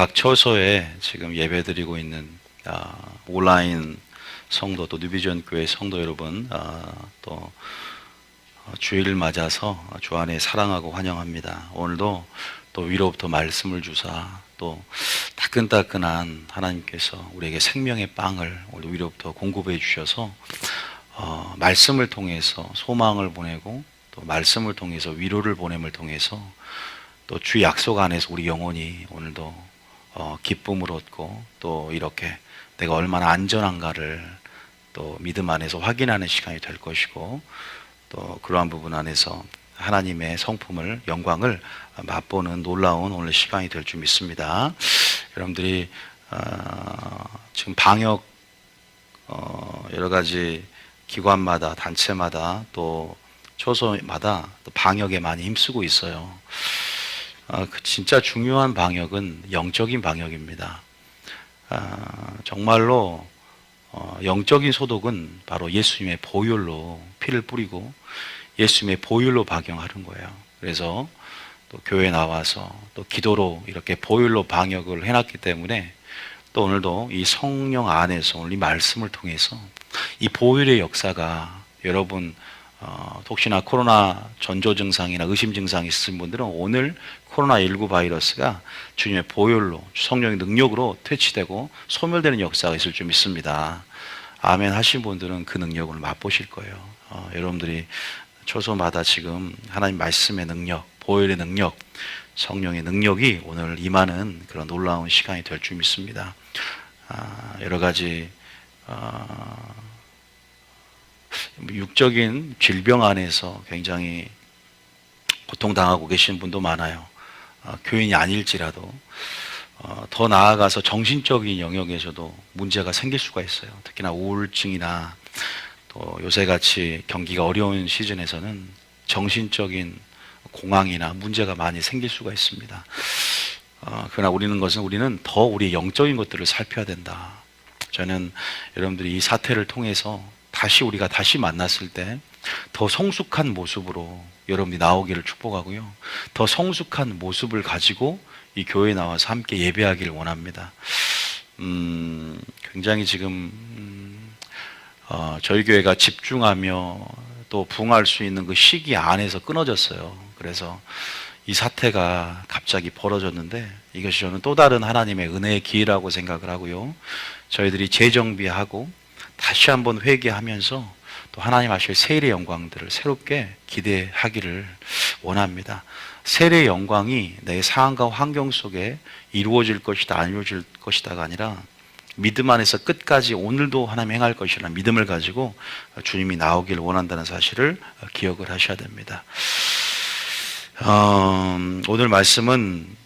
각 처소에 지금 예배드리고 있는 온라인 성도 또 뉴비전 교회 성도 여러분 또 주일을 맞아서 주 안에 사랑하고 환영합니다. 오늘도 또 위로부터 말씀을 주사 또 따끈따끈한 하나님께서 우리에게 생명의 빵을 오늘 위로부터 공급해 주셔서 말씀을 통해서 소망을 보내고 또 말씀을 통해서 위로를 보냄을 통해서 또 주 약속 안에서 우리 영혼이 오늘도 기쁨을 얻고 또 이렇게 내가 얼마나 안전한가를 또 믿음 안에서 확인하는 시간이 될 것이고 또 그러한 부분 안에서 하나님의 성품을 영광을 맛보는 놀라운 오늘 시간이 될 줄 믿습니다. 여러분들이 지금 방역 여러 가지 기관마다 단체마다 또 처소마다 또 방역에 많이 힘쓰고 있어요. 진짜 중요한 방역은 영적인 방역입니다. 정말로 영적인 소독은 바로 예수님의 보혈로 피를 뿌리고 예수님의 보혈로 방역하는 거예요. 그래서 또 교회에 나와서 또 기도로 이렇게 보혈로 방역을 해놨기 때문에 또 오늘도 이 성령 안에서 오늘 이 말씀을 통해서 이 보혈의 역사가 여러분 혹시나 코로나 전조 증상이나 의심 증상이 있으신 분들은 오늘 코로나19 바이러스가 주님의 보혈로 성령의 능력으로 퇴치되고 소멸되는 역사가 있을 줄 믿습니다. 아멘 하신 분들은 그 능력을 맛보실 거예요. 여러분들이 초소마다 지금 하나님 말씀의 능력, 보혈의 능력, 성령의 능력이 오늘 임하는 그런 놀라운 시간이 될 줄 믿습니다. 여러 가지 육적인 질병 안에서 굉장히 고통당하고 계신 분도 많아요. 교인이 아닐지라도 더 나아가서 정신적인 영역에서도 문제가 생길 수가 있어요. 특히나 우울증이나 또 요새같이 경기가 어려운 시즌에서는 정신적인 공황이나 문제가 많이 생길 수가 있습니다. 그러나 우리는 더 우리의 영적인 것들을 살펴야 된다. 저는 여러분들이 이 사태를 통해서 우리가 다시 만났을 때 더 성숙한 모습으로 여러분이 나오기를 축복하고요. 더 성숙한 모습을 가지고 이 교회에 나와서 함께 예배하기를 원합니다. 굉장히 지금 저희 교회가 집중하며 또 부응할 수 있는 그 시기 안에서 끊어졌어요. 그래서 이 사태가 갑자기 벌어졌는데 이것이 저는 또 다른 하나님의 은혜의 기회라고 생각을 하고요. 저희들이 재정비하고 다시 한번 회개하면서 또 하나님 하실 세례의 영광들을 새롭게 기대하기를 원합니다. 세례의 영광이 내 상황과 환경 속에 이루어질 것이다 안 이루어질 것이다가 아니라 믿음 안에서 끝까지 오늘도 하나님 행할 것이라는 믿음을 가지고 주님이 나오기를 원한다는 사실을 기억을 하셔야 됩니다. 오늘 말씀은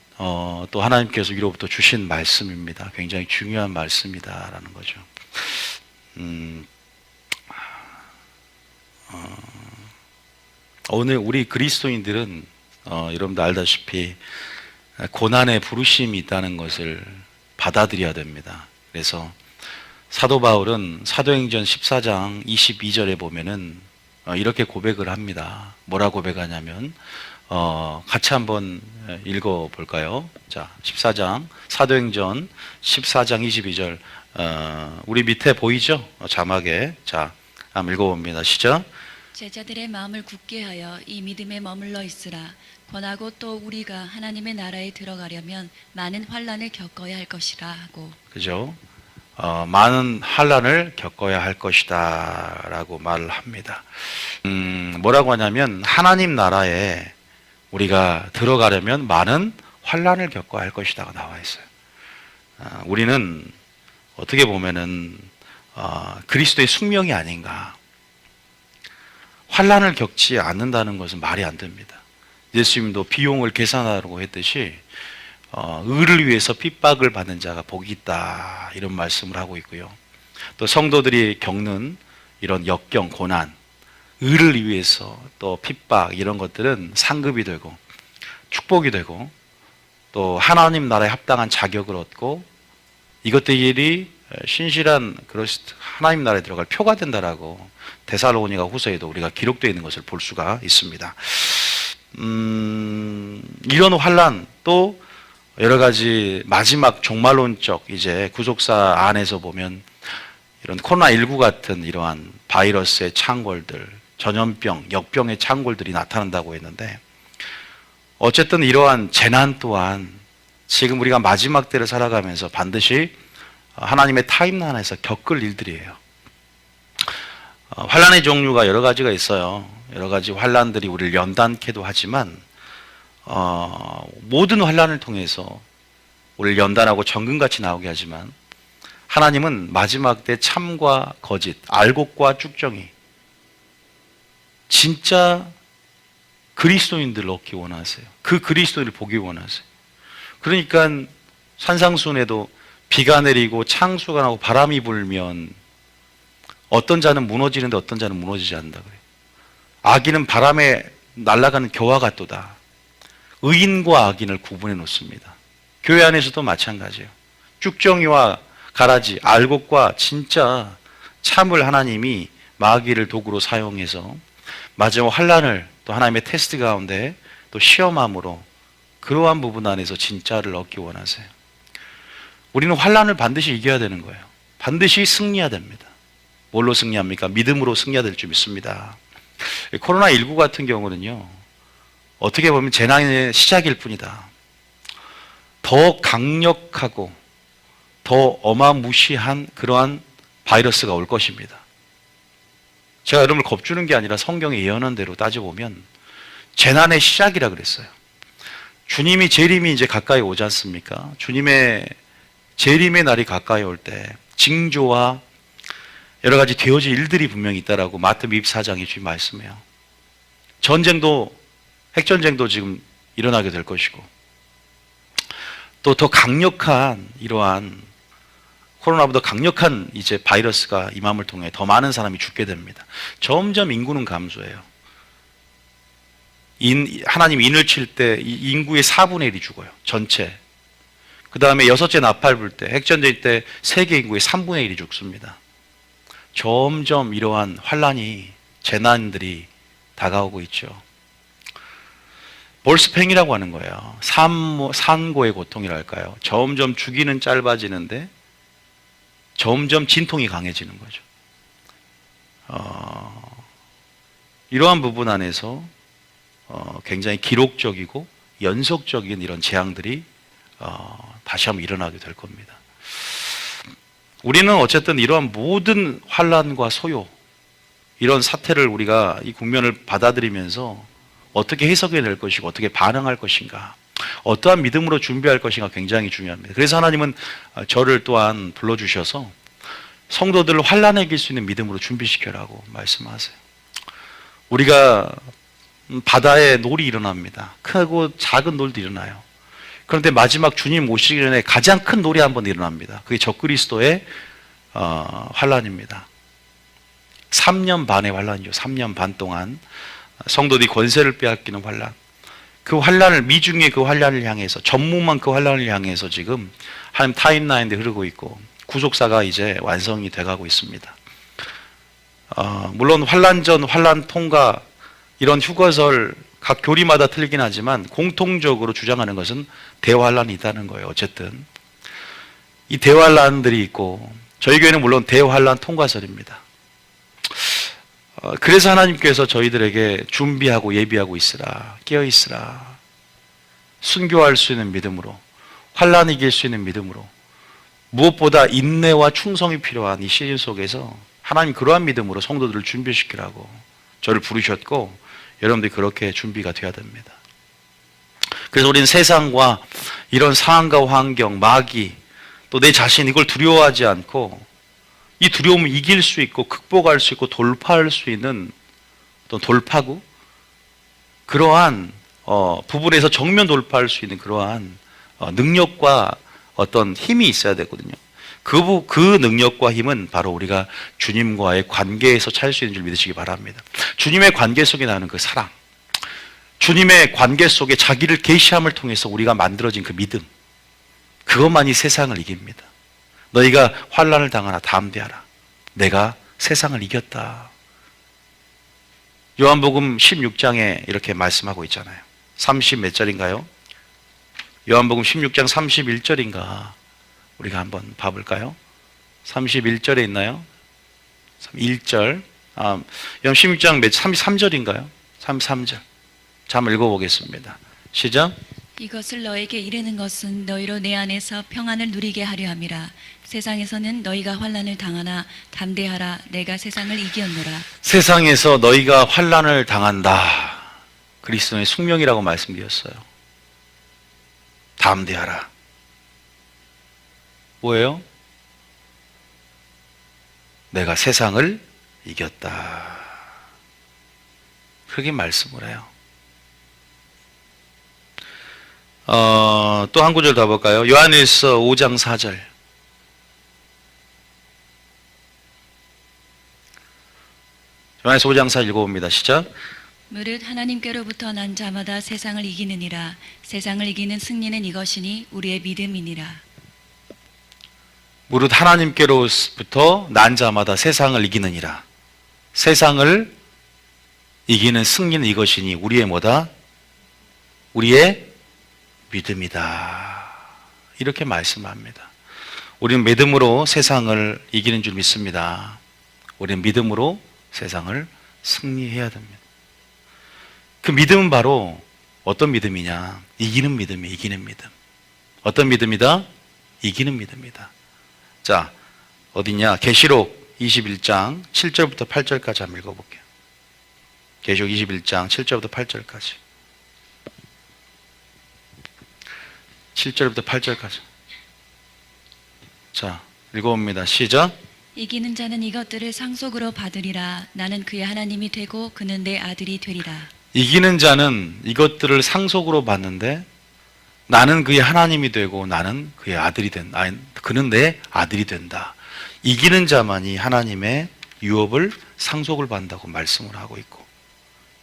또 하나님께서 위로부터 주신 말씀입니다. 굉장히 중요한 말씀이다라는 거죠. 오늘 우리 그리스도인들은 여러분도 알다시피 고난의 부르심이 있다는 것을 받아들여야 됩니다. 그래서 사도 바울은 사도행전 14장 22절에 보면은 이렇게 고백을 합니다. 뭐라 고백하냐면 같이 한번 읽어볼까요? 자, 사도행전 14장 22절 우리 밑에 보이죠? 자막에. 자, 한번 읽어봅니다. 시작. 제자들의 마음을 굳게 하여 이 믿음에 머물러 있으라. 권하고 또 우리가 하나님의 나라에 들어가려면 많은 환난을 겪어야 할 것이라 하고. 그죠? 많은 환난을 겪어야 할 것이다 라고 말을 합니다. 뭐라고 하냐면 하나님 나라에 우리가 들어가려면 많은 환난을 겪어야 할 것이다가 나와 있어요. 우리는 어떻게 보면은 그리스도의 숙명이 아닌가. 환난을 겪지 않는다는 것은 말이 안 됩니다. 예수님도 비용을 계산하라고 했듯이 의를 위해서 핍박을 받는 자가 복이 있다 이런 말씀을 하고 있고요. 또 성도들이 겪는 이런 역경, 고난, 의를 위해서 또 핍박 이런 것들은 상급이 되고 축복이 되고 또 하나님 나라에 합당한 자격을 얻고 이것들이 신실한 하나님 나라에 들어갈 표가 된다라고 데살로니가 후서에도 우리가 기록되어 있는 것을 볼 수가 있습니다. 이런 환난 또 여러 가지 마지막 종말론적 이제 구속사 안에서 보면 이런 코로나19 같은 이러한 바이러스의 창궐들, 전염병, 역병의 창궐들이 나타난다고 했는데, 어쨌든 이러한 재난 또한 지금 우리가 마지막 때를 살아가면서 반드시 하나님의 타임라인에서 겪을 일들이에요. 환란의 종류가 여러 가지가 있어요. 여러 가지 환란들이 우리를 연단케도 하지만 모든 환란을 통해서 우리를 연단하고 정금같이 나오게 하지만, 하나님은 마지막 때 참과 거짓, 알곡과 쭉정이 진짜 그리스도인들을 얻기 원하세요. 그 그리스도인을 보기 원하세요. 그러니까 산상수훈에도 비가 내리고 창수가 나고 바람이 불면 어떤 자는 무너지는데 어떤 자는 무너지지 않는다 그래요. 악인은 바람에 날아가는 겨와 같도다. 의인과 악인을 구분해 놓습니다. 교회 안에서도 마찬가지예요. 쭉정이와 가라지, 알곡과 진짜 참을 하나님이 마귀를 도구로 사용해서 마지막 환란을 또 하나님의 테스트 가운데 또 시험함으로 그러한 부분 안에서 진짜를 얻기 원하세요. 우리는 환란을 반드시 이겨야 되는 거예요. 반드시 승리해야 됩니다. 뭘로 승리합니까? 믿음으로 승리해야 될 줄 믿습니다. 코로나19 같은 경우는요, 어떻게 보면 재난의 시작일 뿐이다. 더 강력하고 더 어마무시한 그러한 바이러스가 올 것입니다. 제가 여러분을 겁주는 게 아니라 성경에 예언한 대로 따져보면 재난의 시작이라 그랬어요. 주님이 재림이 이제 가까이 오지 않습니까? 주님의 재림의 날이 가까이 올 때 징조와 여러 가지 되어질 일들이 분명히 있다라고 마태복음 24장에 주님 말씀해요. 전쟁도, 핵전쟁도 지금 일어나게 될 것이고, 또 더 강력한 이러한 코로나보다 강력한 이제 바이러스가 임함을 통해 더 많은 사람이 죽게 됩니다. 점점 인구는 감소해요. 하나님 인을 칠 때 인구의 4분의 1이 죽어요. 전체. 그 다음에 여섯째 나팔 불 때, 핵전쟁 때 세계 인구의 3분의 1이 죽습니다. 점점 이러한 환란이, 재난들이 다가오고 있죠. 볼스팽이라고 하는 거예요. 산고의 고통이랄까요. 점점 주기는 짧아지는데 점점 진통이 강해지는 거죠. 이러한 부분 안에서 굉장히 기록적이고 연속적인 이런 재앙들이 다시 한번 일어나게 될 겁니다. 우리는 어쨌든 이러한 모든 환란과 소요, 이런 사태를 우리가 이 국면을 받아들이면서 어떻게 해석해야 될 것이고 어떻게 반응할 것인가, 어떠한 믿음으로 준비할 것인가 굉장히 중요합니다. 그래서 하나님은 저를 또한 불러주셔서 성도들을 환란에 이길 수 있는 믿음으로 준비시켜라고 말씀하세요. 우리가 바다에 놀이 일어납니다. 크고 작은 놀도 일어나요. 그런데 마지막 주님 오시기 전에 가장 큰 놀이 한번 일어납니다. 그게 적그리스도의 환란입니다. 3년 반의 환란이죠. 3년 반 동안 성도들이 권세를 빼앗기는 환란. 그 환란을, 미중의 그 환란을 향해서, 전무만 그 환란을 향해서 지금 하나님 타임라인에 흐르고 있고 구속사가 이제 완성이 돼가고 있습니다. 물론 환란 전, 환란 통과 이런 휴거설 각 교리마다 틀리긴 하지만 공통적으로 주장하는 것은 대환란이 있다는 거예요. 어쨌든 이 대환란들이 있고, 저희 교회는 물론 대환란 통과설입니다. 그래서 하나님께서 저희들에게 준비하고 예비하고 있으라, 깨어 있으라, 순교할 수 있는 믿음으로, 환란 이길 수 있는 믿음으로, 무엇보다 인내와 충성이 필요한 이 시즌 속에서 하나님 그러한 믿음으로 성도들을 준비시키라고 저를 부르셨고, 여러분들이 그렇게 준비가 되어야 됩니다. 그래서 우리는 세상과 이런 상황과 환경, 마귀, 또 내 자신, 이걸 두려워하지 않고 이 두려움을 이길 수 있고 극복할 수 있고 돌파할 수 있는 어떤 돌파구, 그러한 부분에서 정면 돌파할 수 있는 그러한 능력과 어떤 힘이 있어야 되거든요. 그 능력과 힘은 바로 우리가 주님과의 관계에서 찾을 수 있는 줄 믿으시기 바랍니다. 주님의 관계 속에 나오는 그 사랑, 주님의 관계 속에 자기를 계시함을 통해서 우리가 만들어진 그 믿음, 그것만이 세상을 이깁니다. 너희가 환난을 당하나 담대하라, 내가 세상을 이겼다. 요한복음 16장에 이렇게 말씀하고 있잖아요. 30 몇 절인가요? 요한복음 16장 31절인가 우리가 한번 봐볼까요? 31절에 있나요? 1절. 요한 16장 33절인가요? 33절. 자, 한번 읽어보겠습니다. 시작. 이것을 너에게 이르는 것은 너희로 내 안에서 평안을 누리게 하려 함이라. 세상에서는 너희가 환난을 당하나 담대하라. 내가 세상을 이기었노라. 세상에서 너희가 환난을 당한다. 그리스도의 숙명이라고 말씀드렸어요. 담대하라. 뭐예요? 내가 세상을 이겼다. 그렇게 말씀을 해요. 또 한 구절 더 볼까요? 요한일서 5장 4절. 요한일서 5장 4절 읽어봅니다. 시작. 무릇 하나님께로부터 난 자마다 세상을 이기느니라. 세상을 이기는 승리는 이것이니 우리의 믿음이니라. 무릇 하나님께로부터 난 자마다 세상을 이기느니라. 세상을 이기는 승리는 이것이니 우리의 뭐다? 우리의 믿음이다. 이렇게 말씀합니다. 우리는 믿음으로 세상을 이기는 줄 믿습니다. 우리는 믿음으로 세상을 승리해야 됩니다. 그 믿음은 바로 어떤 믿음이냐? 이기는 믿음이에요. 이기는 믿음. 어떤 믿음이다? 이기는 믿음이다. 자, 어디냐? 계시록 21장 7절부터 8절까지 한번 읽어볼게요. 계시록 21장 7절부터 8절까지. 7절부터 8절까지. 자, 읽어봅니다. 시작. 이기는 자는 이것들을 상속으로 받으리라. 나는 그의 하나님이 되고 그는 내 아들이 되리라. 이기는 자는 이것들을 상속으로 받는데 나는 그의 하나님이 되고 나는 그의 아들이 된다. 그는 내 아들이 된다. 이기는 자만이 하나님의 유업을 상속을 받는다고 말씀을 하고 있고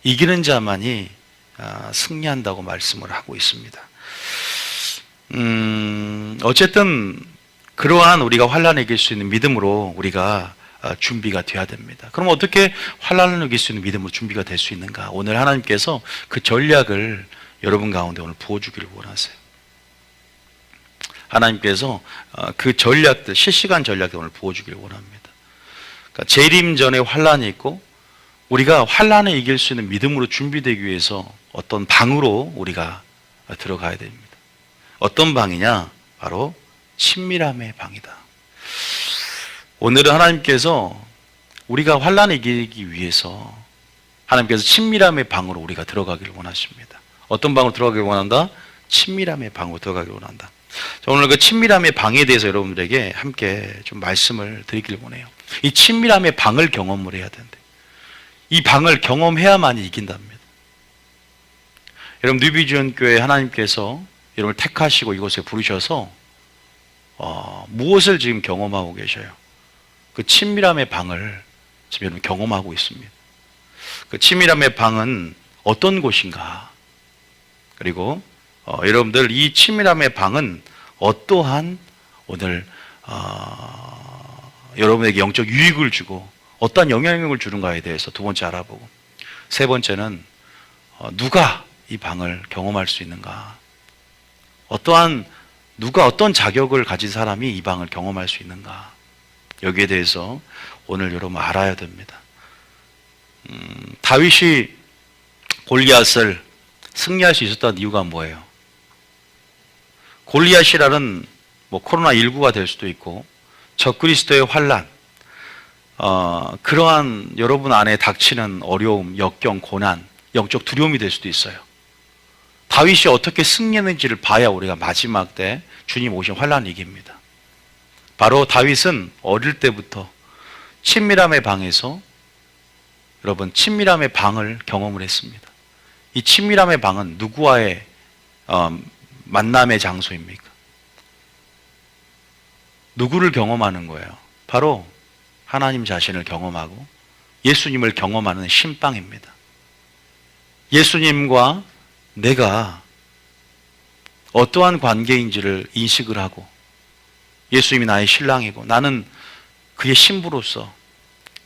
이기는 자만이 승리한다고 말씀을 하고 있습니다. 어쨌든 그러한 우리가 환난을 이길 수 있는 믿음으로 우리가 준비가 돼야 됩니다. 그럼 어떻게 환난을 이길 수 있는 믿음으로 준비가 될 수 있는가? 오늘 하나님께서 그 전략을 여러분 가운데 오늘 부어주기를 원하세요. 하나님께서 그 전략들, 실시간 전략을 오늘 부어주기를 원합니다. 그러니까 재림 전에 환난이 있고 우리가 환난을 이길 수 있는 믿음으로 준비되기 위해서 어떤 방으로 우리가 들어가야 됩니다. 어떤 방이냐? 바로 친밀함의 방이다. 오늘은 하나님께서 우리가 환난을 이기기 위해서 하나님께서 친밀함의 방으로 우리가 들어가기를 원하십니다. 어떤 방으로 들어가기를 원한다? 친밀함의 방으로 들어가기를 원한다. 자, 오늘 그 친밀함의 방에 대해서 여러분들에게 함께 좀 말씀을 드리길 원해요. 이 친밀함의 방을 경험을 해야 되는데 이 방을 경험해야만이 이긴답니다. 여러분 뉴비전 교회 하나님께서 여러분을 택하시고 이곳에 부르셔서 무엇을 지금 경험하고 계셔요? 그 친밀함의 방을 지금 여러분 경험하고 있습니다. 그 친밀함의 방은 어떤 곳인가? 그리고 여러분들 이 친밀함의 방은 어떠한 오늘 여러분에게 영적 유익을 주고 어떠한 영향력을 주는가에 대해서 두 번째 알아보고 세 번째는 누가 이 방을 경험할 수 있는가? 누가 어떤 자격을 가진 사람이 이 방을 경험할 수 있는가? 여기에 대해서 오늘 여러분 알아야 됩니다. 다윗이 골리앗을 승리할 수 있었던 이유가 뭐예요? 골리앗이라는 코로나19가 될 수도 있고 적그리스도의 환난, 그러한 여러분 안에 닥치는 어려움, 역경, 고난, 영적 두려움이 될 수도 있어요. 다윗이 어떻게 승리했는지를 봐야 우리가 마지막 때 주님 오신 환난을 이깁니다. 바로 다윗은 어릴 때부터 친밀함의 방에서 여러분 친밀함의 방을 경험을 했습니다. 이 친밀함의 방은 누구와의 만남의 장소입니까? 누구를 경험하는 거예요? 바로 하나님 자신을 경험하고 예수님을 경험하는 신방입니다. 예수님과 내가 어떠한 관계인지를 인식을 하고 예수님이 나의 신랑이고 나는 그의 신부로서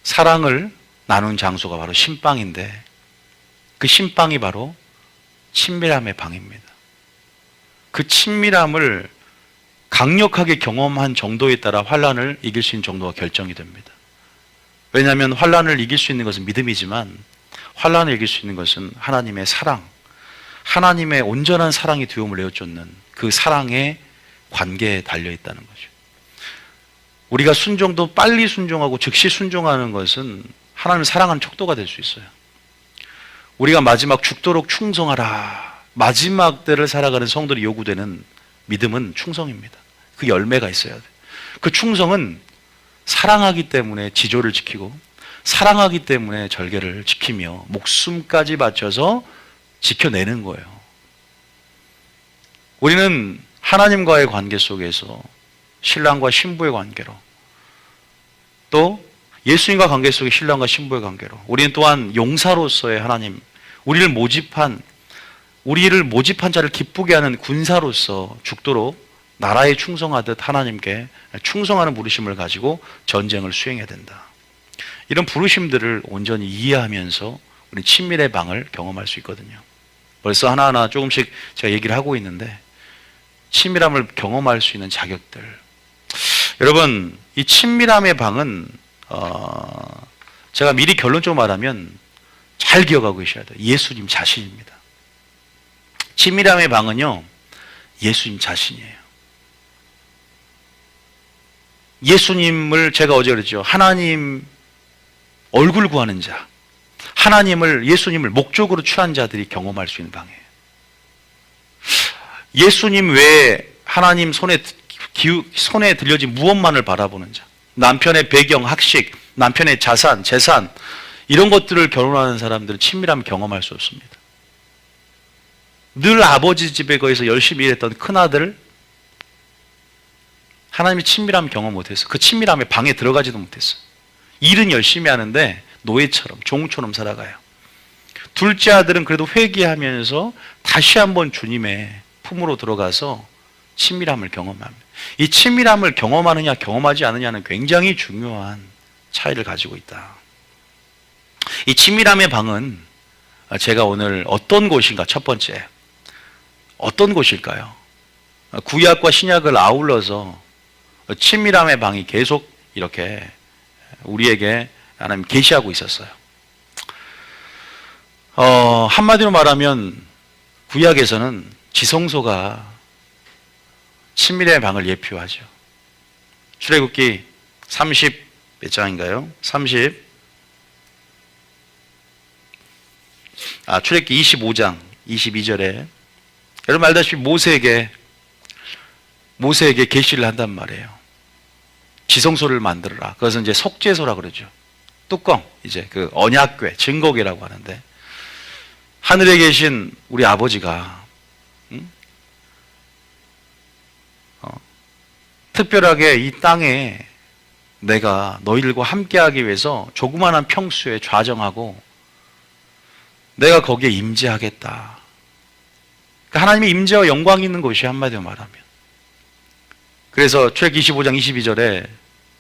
사랑을 나눈 장소가 바로 신방인데 그 신방이 바로 친밀함의 방입니다. 그 친밀함을 강력하게 경험한 정도에 따라 환난을 이길 수 있는 정도가 결정이 됩니다. 왜냐하면 환난을 이길 수 있는 것은 믿음이지만 환난을 이길 수 있는 것은 하나님의 사랑, 하나님의 온전한 사랑이 두려움을 내어쫓는 그 사랑의 관계에 달려있다는 거죠. 우리가 순종도 빨리 순종하고 즉시 순종하는 것은 하나님을 사랑하는 척도가 될 수 있어요. 우리가 마지막 죽도록 충성하라, 마지막 때를 살아가는 성도들이 요구되는 믿음은 충성입니다. 그 열매가 있어야 돼요. 그 충성은 사랑하기 때문에 지조를 지키고 사랑하기 때문에 절개를 지키며 목숨까지 바쳐서 지켜내는 거예요. 우리는 하나님과의 관계 속에서 신랑과 신부의 관계로, 또 예수님과 관계 속의 신랑과 신부의 관계로, 우리는 또한 용사로서의 하나님, 우리를 모집한 자를 기쁘게 하는 군사로서 죽도록 나라에 충성하듯 하나님께 충성하는 부르심을 가지고 전쟁을 수행해야 된다. 이런 부르심들을 온전히 이해하면서 우리 친밀의 방을 경험할 수 있거든요. 벌써 하나하나 조금씩 제가 얘기를 하고 있는데, 친밀함을 경험할 수 있는 자격들. 여러분, 이 친밀함의 방은 제가 미리 결론적으로 말하면 잘 기억하고 계셔야 돼요. 예수님 자신입니다. 친밀함의 방은요, 예수님 자신이에요. 예수님을, 제가 어제 그랬죠, 하나님 얼굴 구하는 자, 예수님을 목적으로 취한 자들이 경험할 수 있는 방이에요. 예수님 외에 하나님 손에 들려진 무엇만을 바라보는 자, 남편의 배경, 학식, 남편의 자산, 재산, 이런 것들을 결혼하는 사람들은 친밀함을 경험할 수 없습니다. 늘 아버지 집에 거기서 열심히 일했던 큰아들, 하나님의 친밀함 경험 못했어요. 그 친밀함의 방에 들어가지도 못했어요. 일은 열심히 하는데 노예처럼, 종처럼 살아가요. 둘째 아들은 그래도 회개하면서 다시 한번 주님의 품으로 들어가서 친밀함을 경험합니다. 이 친밀함을 경험하느냐 경험하지 않느냐는 굉장히 중요한 차이를 가지고 있다. 이 친밀함의 방은 제가 오늘 어떤 곳인가, 첫 번째 어떤 곳일까요? 구약과 신약을 아울러서 친밀함의 방이 계속 이렇게 우리에게 하나님 계시하고 있었어요. 한마디로 말하면 구약에서는 지성소가 친밀의 방을 예표하죠. 출애굽기 30 몇 장인가요? 출애굽기 25장 22절에 여러분 알다시피 모세에게 계시를 한단 말이에요. 지성소를 만들어라. 그것은 이제 속죄소라 그러죠. 뚜껑, 이제 그 언약궤, 증거궤라고 하는데, 하늘에 계신 우리 아버지가 특별하게 이 땅에 내가 너희들과 함께하기 위해서 조그마한 평수에 좌정하고 내가 거기에 임재하겠다. 그러니까 하나님의 임재와 영광이 있는 곳이 한마디로 말하면. 그래서 출애굽기 25장 22절에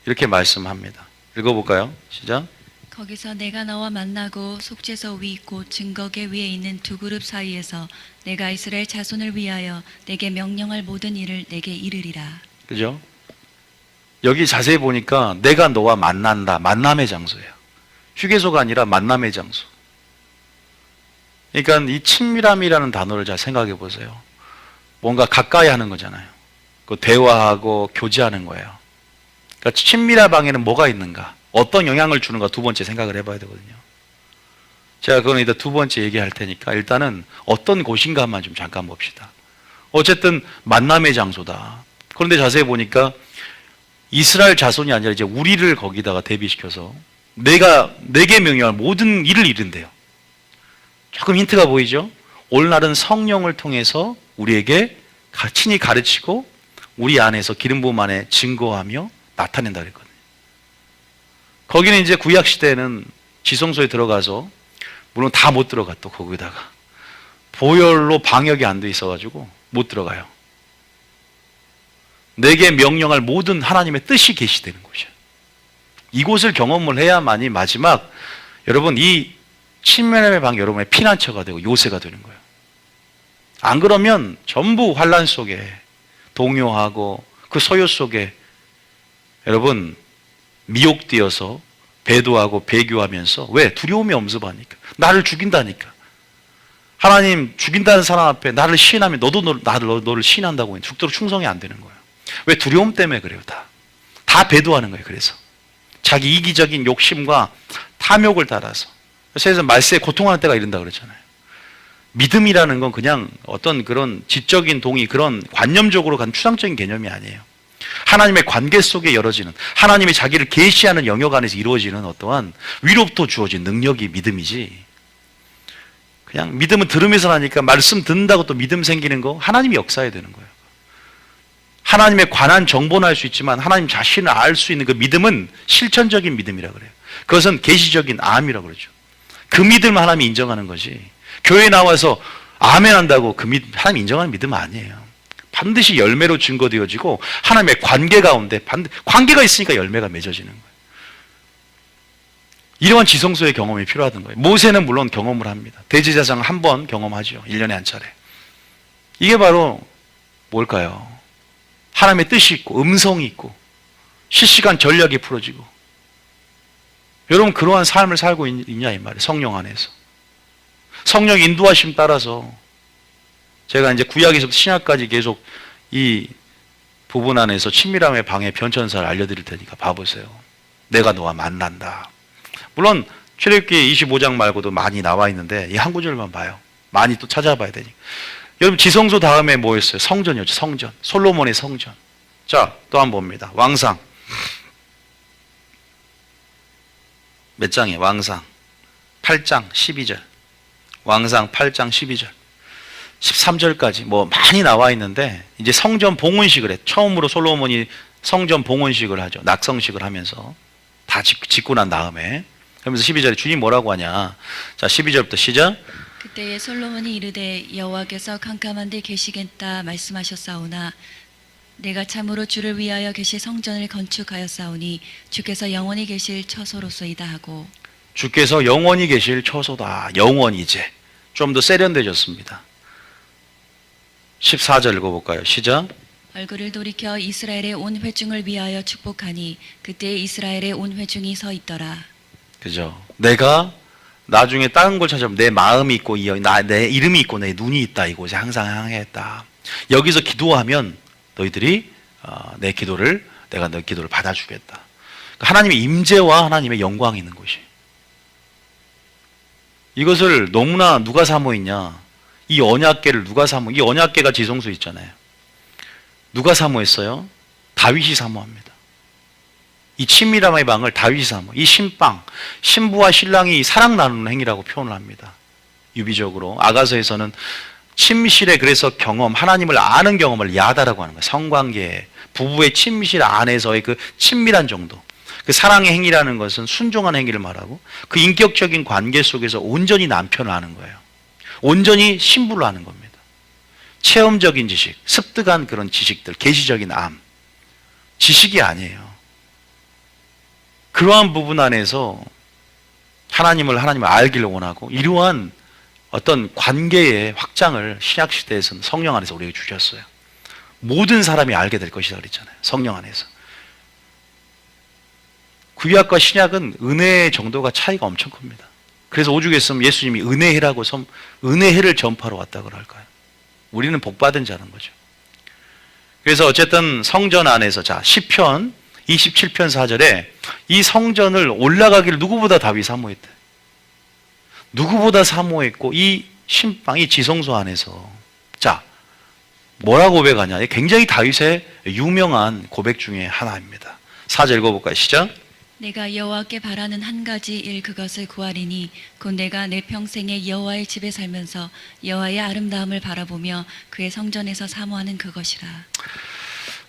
이렇게 말씀합니다. 읽어볼까요? 시작. 거기서 내가 너와 만나고 속죄소 위 곧 증거궤 위에 있는 두 그룹 사이에서 내가 이스라엘 자손을 위하여 내게 명령할 모든 일을 내게 이르리라. 그죠? 여기 자세히 보니까 내가 너와 만난다. 만남의 장소예요. 휴게소가 아니라 만남의 장소. 그러니까 이 친밀함이라는 단어를 잘 생각해 보세요. 뭔가 가까이 하는 거잖아요. 그 대화하고 교제하는 거예요. 그러니까 친밀한 방에는 뭐가 있는가? 어떤 영향을 주는가? 두 번째 생각을 해봐야 되거든요. 제가 그건 이따 두 번째 얘기할 테니까 일단은 어떤 곳인가만 좀 잠깐 봅시다. 어쨌든 만남의 장소다. 그런데 자세히 보니까 이스라엘 자손이 아니라 이제 우리를 거기다가 대비시켜서 내게 명령할 모든 일을 이룬대요. 조금 힌트가 보이죠? 오늘날은 성령을 통해서 우리에게 친히 가르치고 우리 안에서 기름 부음 안에 증거하며 나타낸다 그랬거든요. 거기는 이제 구약 시대에는 지성소에 들어가서 물론 다 못 들어가, 또 거기다가 보혈로 방역이 안 돼 있어가지고 못 들어가요. 내게 명령할 모든 하나님의 뜻이 계시되는 곳이에요. 이곳을 경험을 해야만이 마지막 여러분 이 친밀함의 방 여러분의 피난처가 되고 요새가 되는 거예요. 안 그러면 전부 환란 속에 동요하고 그 소요 속에 여러분 미혹되어서 배도하고 배교하면서 왜? 두려움이 엄습하니까. 나를 죽인다니까. 하나님 죽인다는 사람 앞에 나를 시인하면 너도 너를 시인한다고 죽도록 충성이 안 되는 거예요. 왜? 두려움 때문에 그래요. 다 배도하는 거예요. 그래서 자기 이기적인 욕심과 탐욕을 따라서 세상에서 말세에 고통하는 때가 이른다 그랬잖아요. 믿음이라는 건 그냥 어떤 그런 지적인 동의, 그런 관념적으로 간 추상적인 개념이 아니에요. 하나님의 관계 속에 열어지는, 하나님이 자기를 계시하는 영역 안에서 이루어지는 어떠한 위로부터 주어진 능력이 믿음이지, 그냥 믿음은 들으면서 하니까 말씀 듣는다고 또 믿음 생기는 거, 하나님이 역사해야 되는 거예요. 하나님에 관한 정보는 알 수 있지만 하나님 자신을 알 수 있는 그 믿음은 실천적인 믿음이라 그래요. 그것은 계시적인 암이라고 그러죠. 그 믿음을 하나님이 인정하는 거지, 교회에 나와서 아멘 한다고 그 하나님 인정하는 믿음은 아니에요. 반드시 열매로 증거되어지고 하나님의 관계 가운데 관계가 있으니까 열매가 맺어지는 거예요. 이러한 지성소의 경험이 필요하던 거예요. 모세는 물론 경험을 합니다. 대제사장 한 번 경험하죠. 1년에 한 차례. 이게 바로 뭘까요? 하나님의 뜻이 있고 음성이 있고 실시간 전략이 풀어지고, 여러분 그러한 삶을 살고 있냐 이 말이에요. 성령 안에서. 성령 인도하심 따라서 제가 이제 구약에서부터 신약까지 계속 이 부분 안에서 친밀함의 방해 변천사를 알려드릴 테니까 봐보세요. 내가 너와 만난다. 물론 출애굽기 25장 말고도 많이 나와 있는데 이 한 구절만 봐요. 많이 또 찾아봐야 되니까. 여러분 지성소 다음에 뭐였어요? 성전이었죠. 성전. 솔로몬의 성전. 자, 또 한번 봅니다. 왕상. 몇 장이에요? 왕상 8장 12절. 왕상 8장 12절. 13절까지 뭐 많이 나와 있는데, 이제 성전 봉헌식을 해. 처음으로 솔로몬이 성전 봉헌식을 하죠. 낙성식을 하면서 다 짓고 난 다음에. 그러면서 12절에 주님 뭐라고 하냐. 자, 12절부터 시작. 그때에 솔로몬이 이르되 여호와께서 캄캄한 데 계시겠다 말씀하셨사오나 내가 참으로 주를 위하여 계실 성전을 건축하였사오니 주께서 영원히 계실 처소로소이다 하고. 주께서 영원히 계실 처소다. 영원히 이제 좀 더 세련되졌습니다. 14절 읽어볼까요? 시작. 얼굴을 돌이켜 이스라엘의 온 회중을 위하여 축복하니 그때 이스라엘의 온 회중이 서 있더라. 그죠? 내가 나중에 다른 걸 찾아보면 내 마음이 있고 내 이름이 있고 내 눈이 있다. 이곳에 항상 향했다. 여기서 기도하면 너희들이 내 기도를, 내가 너 기도를 받아주겠다. 하나님의 임재와 하나님의 영광이 있는 곳이. 이것을 너무나 누가 사모했냐? 이 언약궤를 누가 이 언약궤가 지성소 있잖아요. 누가 사모했어요? 다윗이 사모합니다. 이 친밀함의 방을 다윗이 사모. 이 신방, 신부와 신랑이 사랑 나누는 행위라고 표현을 합니다. 유비적으로 아가서에서는 침실에 그래서 경험, 하나님을 아는 경험을 야다라고 하는 거예요. 성관계, 부부의 침실 안에서의 그 친밀한 정도. 그 사랑의 행위라는 것은 순종한 행위를 말하고, 그 인격적인 관계 속에서 온전히 남편을 아는 거예요. 온전히 신부를 아는 겁니다. 체험적인 지식, 습득한 그런 지식들, 계시적인 암, 지식이 아니에요. 그러한 부분 안에서 하나님을 알기를 원하고, 이러한 어떤 관계의 확장을 신약시대에서는 성령 안에서 우리에게 주셨어요. 모든 사람이 알게 될 것이다 그랬잖아요. 성령 안에서. 구약과 신약은 은혜의 정도가 차이가 엄청 큽니다. 그래서 오죽에 있으면 예수님이 은혜해라고 은혜해를 전파로 왔다고 할까요? 우리는 복받은 자는 거죠. 그래서 어쨌든 성전 안에서, 자, 시편 27편 4절에 이 성전을 올라가기를 누구보다 다윗이 사모했대. 누구보다 사모했고, 이 신방, 이 지성소 안에서, 자, 뭐라고 고백하냐? 굉장히 다윗의 유명한 고백 중에 하나입니다. 4절 읽어볼까요? 시작. 내가 여호와께 바라는 한 가지 일 그것을 구하리니 곧 내가 내 평생에 여호와의 집에 살면서 여호와의 아름다움을 바라보며 그의 성전에서 사모하는 그것이라.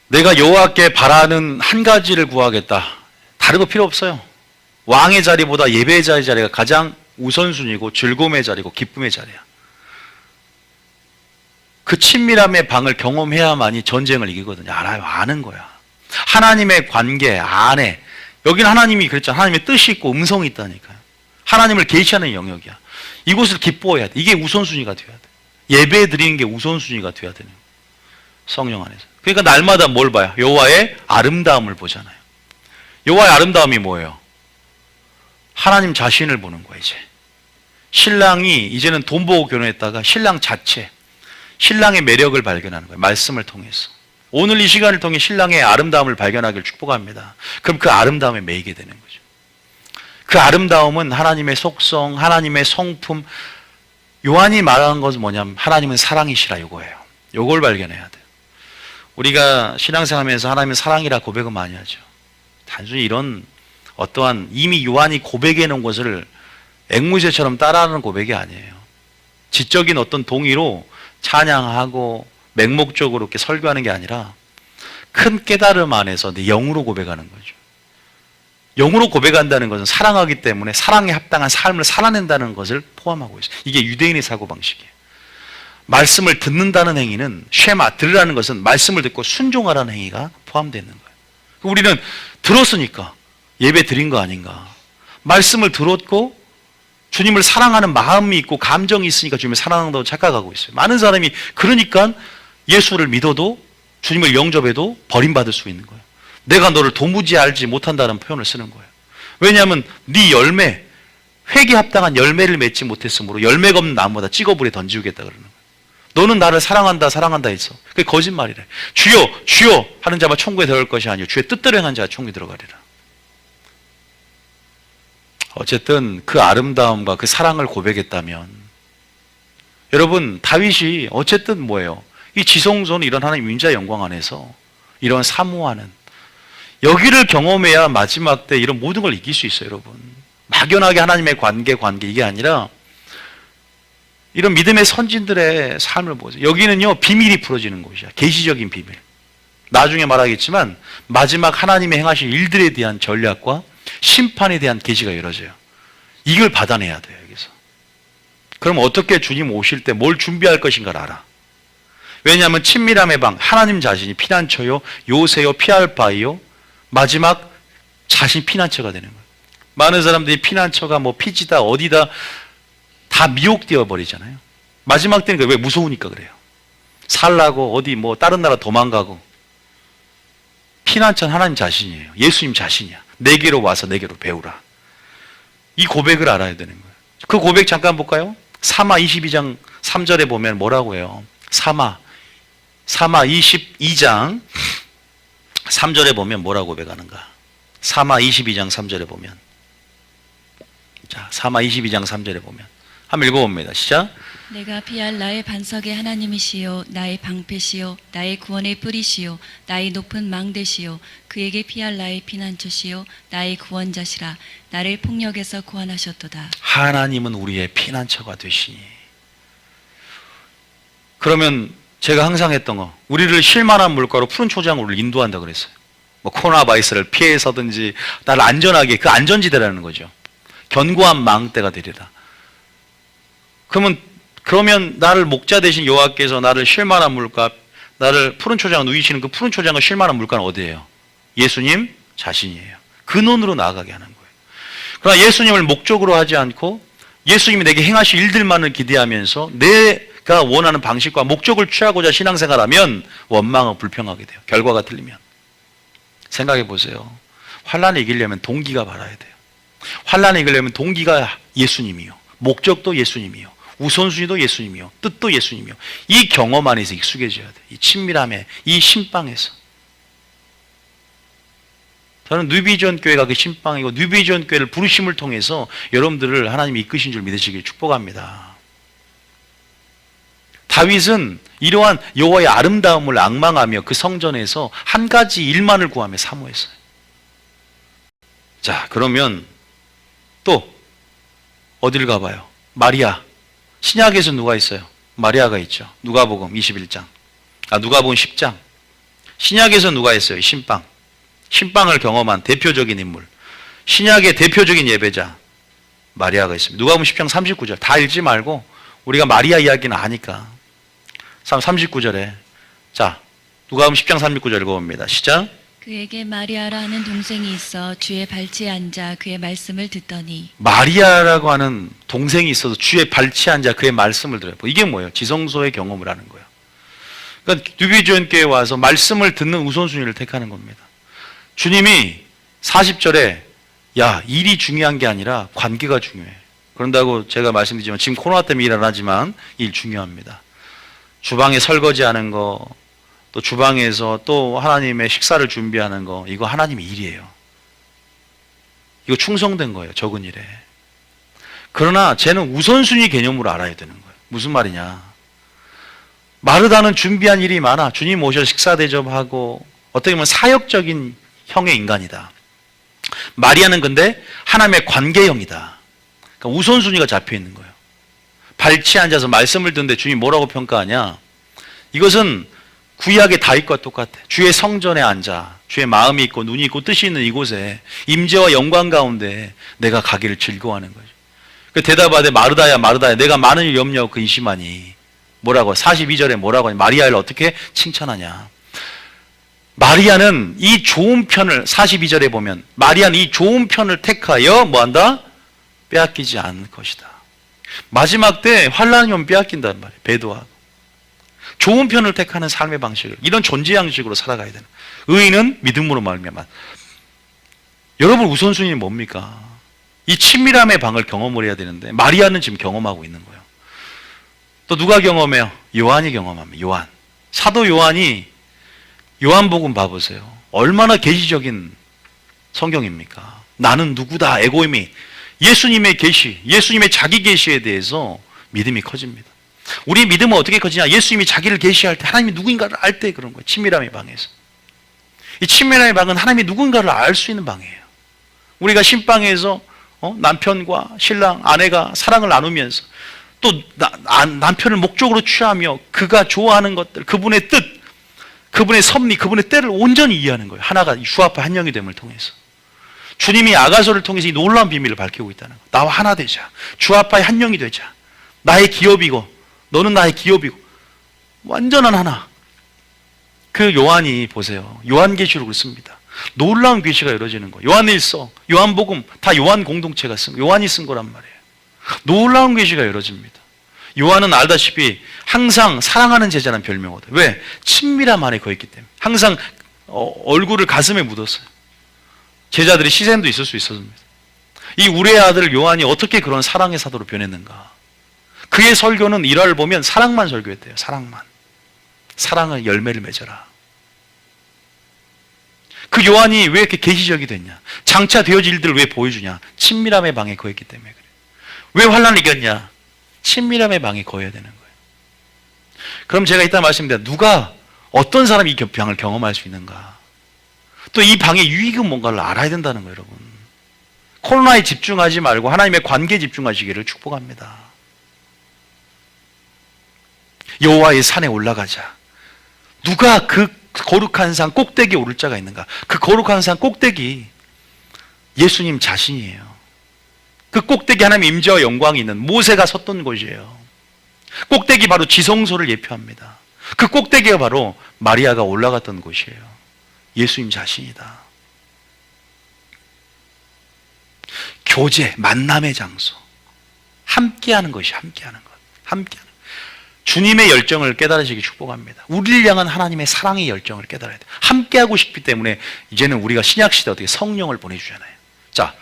내가 여호와께 바라는 한 가지를 구하겠다. 다른 거 필요 없어요. 왕의 자리보다 예배의 자리가 가장 우선순위고 즐거움의 자리고 기쁨의 자리야. 그 친밀함의 방을 경험해야만이 전쟁을 이기거든요. 알아요. 아는 거야. 하나님의 관계 안에, 여기는 하나님이 그랬잖아. 하나님의 뜻이 있고 음성이 있다니까요. 하나님을 계시하는 영역이야. 이곳을 기뻐해야 돼. 이게 우선순위가 돼야 돼. 예배 드리는 게 우선순위가 돼야 되는 거예요. 성령 안에서. 그러니까 날마다 뭘 봐요? 여호와의 아름다움을 보잖아요. 여호와의 아름다움이 뭐예요? 하나님 자신을 보는 거예요. 이제 신랑이 이제는 돈 보고 결혼했다가 신랑 자체, 신랑의 매력을 발견하는 거예요. 말씀을 통해서. 오늘 이 시간을 통해 신랑의 아름다움을 발견하기를 축복합니다. 그럼 그 아름다움에 매이게 되는 거죠. 그 아름다움은 하나님의 속성, 하나님의 성품. 요한이 말하는 것은 뭐냐면 하나님은 사랑이시라, 이거예요. 이걸 발견해야 돼요. 우리가 신앙생활하면서 하나님은 사랑이라 고백을 많이 하죠. 단순히 이런 어떠한 이미 요한이 고백해 놓은 것을 앵무새처럼 따라하는 고백이 아니에요. 지적인 어떤 동의로 찬양하고 맹목적으로 이렇게 설교하는 게 아니라 큰 깨달음 안에서 내 영으로 고백하는 거죠. 영으로 고백한다는 것은 사랑하기 때문에 사랑에 합당한 삶을 살아낸다는 것을 포함하고 있어요. 이게 유대인의 사고방식이에요. 말씀을 듣는다는 행위는 쉐마, 들으라는 것은 말씀을 듣고 순종하라는 행위가 포함되어 있는 거예요. 우리는 들었으니까 예배 드린 거 아닌가. 말씀을 들었고 주님을 사랑하는 마음이 있고 감정이 있으니까 주님을 사랑한다고 착각하고 있어요. 많은 사람이 그러니까 예수를 믿어도 주님을 영접해도 버림받을 수 있는 거예요. 내가 너를 도무지 알지 못한다는 표현을 쓰는 거예요. 왜냐하면 네 열매, 회개 합당한 열매를 맺지 못했으므로 열매가 없는 나무보다 찍어불에 던지우겠다 그러는 거예요. 너는 나를 사랑한다 했어. 그게 거짓말이래. 주여 주여 하는 자만 천국에 들어갈 것이 아니요 주의 뜻대로 행한 자가 천국에 들어가리라. 어쨌든 그 아름다움과 그 사랑을 고백했다면 여러분 다윗이 어쨌든 뭐예요? 이 지성소는 이런 하나님 인자 영광 안에서 이런 사모하는 여기를 경험해야 마지막 때 이런 모든 걸 이길 수 있어요. 여러분 막연하게 하나님의 관계 이게 아니라 이런 믿음의 선진들의 삶을 보세요. 여기는요 비밀이 풀어지는 곳이야. 계시적인 비밀. 나중에 말하겠지만 마지막 하나님의 행하실 일들에 대한 전략과 심판에 대한 계시가 열어져요. 이걸 받아내야 돼요. 여기서. 그럼 어떻게 주님 오실 때 뭘 준비할 것인가를 알아. 왜냐하면 친밀함의 방, 하나님 자신이 피난처요, 요새요, 피할 바이요, 마지막 자신 피난처가 되는 거예요. 많은 사람들이 피난처가 뭐 피지다 어디다 다 미혹되어 버리잖아요. 마지막 때는 왜 무서우니까 그래요. 살라고 어디 뭐 다른 나라 도망가고. 피난처는 하나님 자신이에요. 예수님 자신이야. 내게로 와서 내게로 배우라. 이 고백을 알아야 되는 거예요. 그 고백 잠깐 볼까요? 사마 22장 3절에 보면 뭐라고 해요? 사마 22장 3절에 보면 뭐라고 고백하는가? 사마 22장 3절에 보면, 자, 사마 22장 3절에 보면 한번 읽어봅니다. 시작. 내가 피할 나의 반석의 하나님이시요 나의 방패시요 나의 구원의 뿌리시요 나의 높은 망대시요 그에게 피할 나의 피난처시요 나의 구원자시라. 나를 폭력에서 구원하셨도다. 하나님은 우리의 피난처가 되시니. 그러면 제가 항상 했던 거, 우리를 쉴만한 물가로 푸른 초장으로 인도한다 그랬어요. 뭐 코로나 바이러스를 피해서든지 나를 안전하게, 그 안전지대라는 거죠. 견고한 망대가 되리라. 그러면 나를 목자 대신 여호와께서 나를 쉴만한 물가, 나를 푸른 초장을 누이시는 그 푸른 초장을 쉴만한 물가는 어디예요? 예수님 자신이에요. 근원으로 나아가게 하는 거예요. 그러나 예수님을 목적으로 하지 않고 예수님이 내게 행하실 일들만을 기대하면서 내가 원하는 방식과 목적을 취하고자 신앙생활하면 원망하고 불평하게 돼요. 결과가 틀리면. 생각해 보세요. 환난을 이기려면 동기가 바라야 돼요. 환난을 이기려면 동기가 예수님이요, 목적도 예수님이요, 우선순위도 예수님이요, 뜻도 예수님이요. 이 경험 안에서 익숙해져야 돼. 이 친밀함에, 이 신방에서. 저는 뉴비전 교회가 그 신방이고 뉴비전 교회를 부르심을 통해서 여러분들을 하나님이 이끄신 줄 믿으시길 축복합니다. 다윗은 이러한 여호와의 아름다움을 앙망하며 그 성전에서 한 가지 일만을 구하며 사모했어요. 자, 그러면 또 어딜 가봐요? 마리아. 신약에서 누가 있어요? 마리아가 있죠. 누가복음 21장. 누가복음 10장. 신약에서 누가 있어요? 신방. 신방을 경험한 대표적인 인물. 신약의 대표적인 예배자 마리아가 있습니다. 누가복음 10장 39절. 다 읽지 말고 우리가 마리아 이야기는 아니까 39절에 자, 누가복음 10장 39절 읽어봅니다. 시작. 그에게 마리아라 하는 동생이 있어 주의 발치에 앉아 그의 말씀을 듣더니 마리아라고 하는 동생이 있어서 주의 발치에 앉아 그의 말씀을 들어요. 이게 뭐예요? 지성소의 경험을 하는 거예요. 그러니까 뉴비전교회에 와서 말씀을 듣는 우선순위를 택하는 겁니다. 주님이 40절에 야, 일이 중요한 게 아니라 관계가 중요해. 그런다고 제가 말씀드리지만 지금 코로나 때문에 일 안 하지만 일 중요합니다. 주방에 설거지하는 거, 또 주방에서 또 하나님의 식사를 준비하는 거, 이거 하나님의 일이에요. 이거 충성된 거예요. 적은 일에. 그러나 쟤는 우선순위 개념으로 알아야 되는 거예요. 무슨 말이냐? 마르다는 준비한 일이 많아. 주님 오셔 식사 대접하고 어떻게 보면 사역적인 형의 인간이다. 마리아는 근데 하나님의 관계형이다. 그러니까 우선순위가 잡혀 있는 거예요. 발치에 앉아서 말씀을 듣는데 주님 뭐라고 평가하냐? 이것은 구약의 다윗과 똑같아. 주의 성전에 앉아 주의 마음이 있고 눈이 있고 뜻이 있는 이곳에 임재와 영광 가운데 내가 가기를 즐거워하는 거죠. 그 대답하되 마르다야 마르다야 내가 많은 일 염려하고 근심하니 뭐라고 42절에 뭐라고 하냐? 마리아를 어떻게 칭찬하냐? 마리아는 이 좋은 편을 42절에 보면 마리아는 이 좋은 편을 택하여 뭐한다? 빼앗기지 않을 것이다. 마지막 때 환란이 오면 빼앗긴단 말이에요. 배도하고 좋은 편을 택하는 삶의 방식을 이런 존재 양식으로 살아가야 되는. 의인은 믿음으로 말미암아. 여러분 우선순위는 뭡니까? 이 친밀함의 방을 경험을 해야 되는데 마리아는 지금 경험하고 있는 거예요. 또 누가 경험해요? 요한이 경험합니다. 요한. 사도 요한이 요한복음 봐보세요. 얼마나 계시적인 성경입니까? 나는 누구다 에고임이 예수님의 계시, 예수님의 자기 계시에 대해서 믿음이 커집니다. 우리 믿음은 어떻게 커지냐? 예수님이 자기를 계시할 때 하나님이 누구인가를 알 때 그런 거예요. 친밀함의 방에서. 이 친밀함의 방은 하나님이 누군가를 알 수 있는 방이에요. 우리가 신방에서 남편과 신랑, 아내가 사랑을 나누면서 또 남편을 목적으로 취하며 그가 좋아하는 것들, 그분의 뜻, 그분의 섭리, 그분의 때를 온전히 이해하는 거예요. 하나가 주합과 한 영이 됨을 통해서. 주님이 아가서를 통해서 이 놀라운 비밀을 밝히고 있다는 거예요. 나와 하나 되자. 주합과의 한 영이 되자. 나의 기업이고 너는 나의 기업이고 완전한 하나. 그 요한이 보세요. 요한계시록을 씁니다. 놀라운 계시가 이루어지는 거예요. 요한일서, 요한복음 다 요한 공동체가 쓴 요한이 쓴 거란 말이에요. 놀라운 계시가 이루어집니다. 요한은 알다시피 항상 사랑하는 제자라는 별명이거든요. 왜? 친밀함 안에 거했기 때문에. 항상 얼굴을 가슴에 묻었어요. 제자들이 시샘도 있을 수 있었습니다. 이 우리의 아들 요한이 어떻게 그런 사랑의 사도로 변했는가? 그의 설교는 일화를 보면 사랑만 설교했대요. 사랑만. 사랑의 열매를 맺어라. 그 요한이 왜 이렇게 계시적이 됐냐? 장차 되어질 일들을 왜 보여주냐? 친밀함의 방에 거했기 때문에 그래요. 왜 환란을 이겼냐? 친밀함의 방에 거해야 되는 거예요. 그럼 제가 이따 말씀드립니다. 누가 어떤 사람이 이 방을 경험할 수 있는가? 또 이 방의 유익은 뭔가를 알아야 된다는 거예요, 여러분. 코로나에 집중하지 말고 하나님의 관계에 집중하시기를 축복합니다. 여호와의 산에 올라가자. 누가 그 거룩한 산 꼭대기에 오를 자가 있는가? 그 거룩한 산 꼭대기 예수님 자신이에요. 그 꼭대기 하나님의 임재와 영광이 있는 모세가 섰던 곳이에요. 꼭대기 바로 지성소를 예표합니다. 그 꼭대기가 바로 마리아가 올라갔던 곳이에요. 예수님 자신이다. 교제, 만남의 장소. 함께하는 것이 함께하는 것. 함께하는 것. 주님의 열정을 깨달으시기 축복합니다. 우리를 향한 하나님의 사랑의 열정을 깨달아야 돼요. 함께하고 싶기 때문에 이제는 우리가 신약시대 어떻게 성령을 보내주잖아요. 자,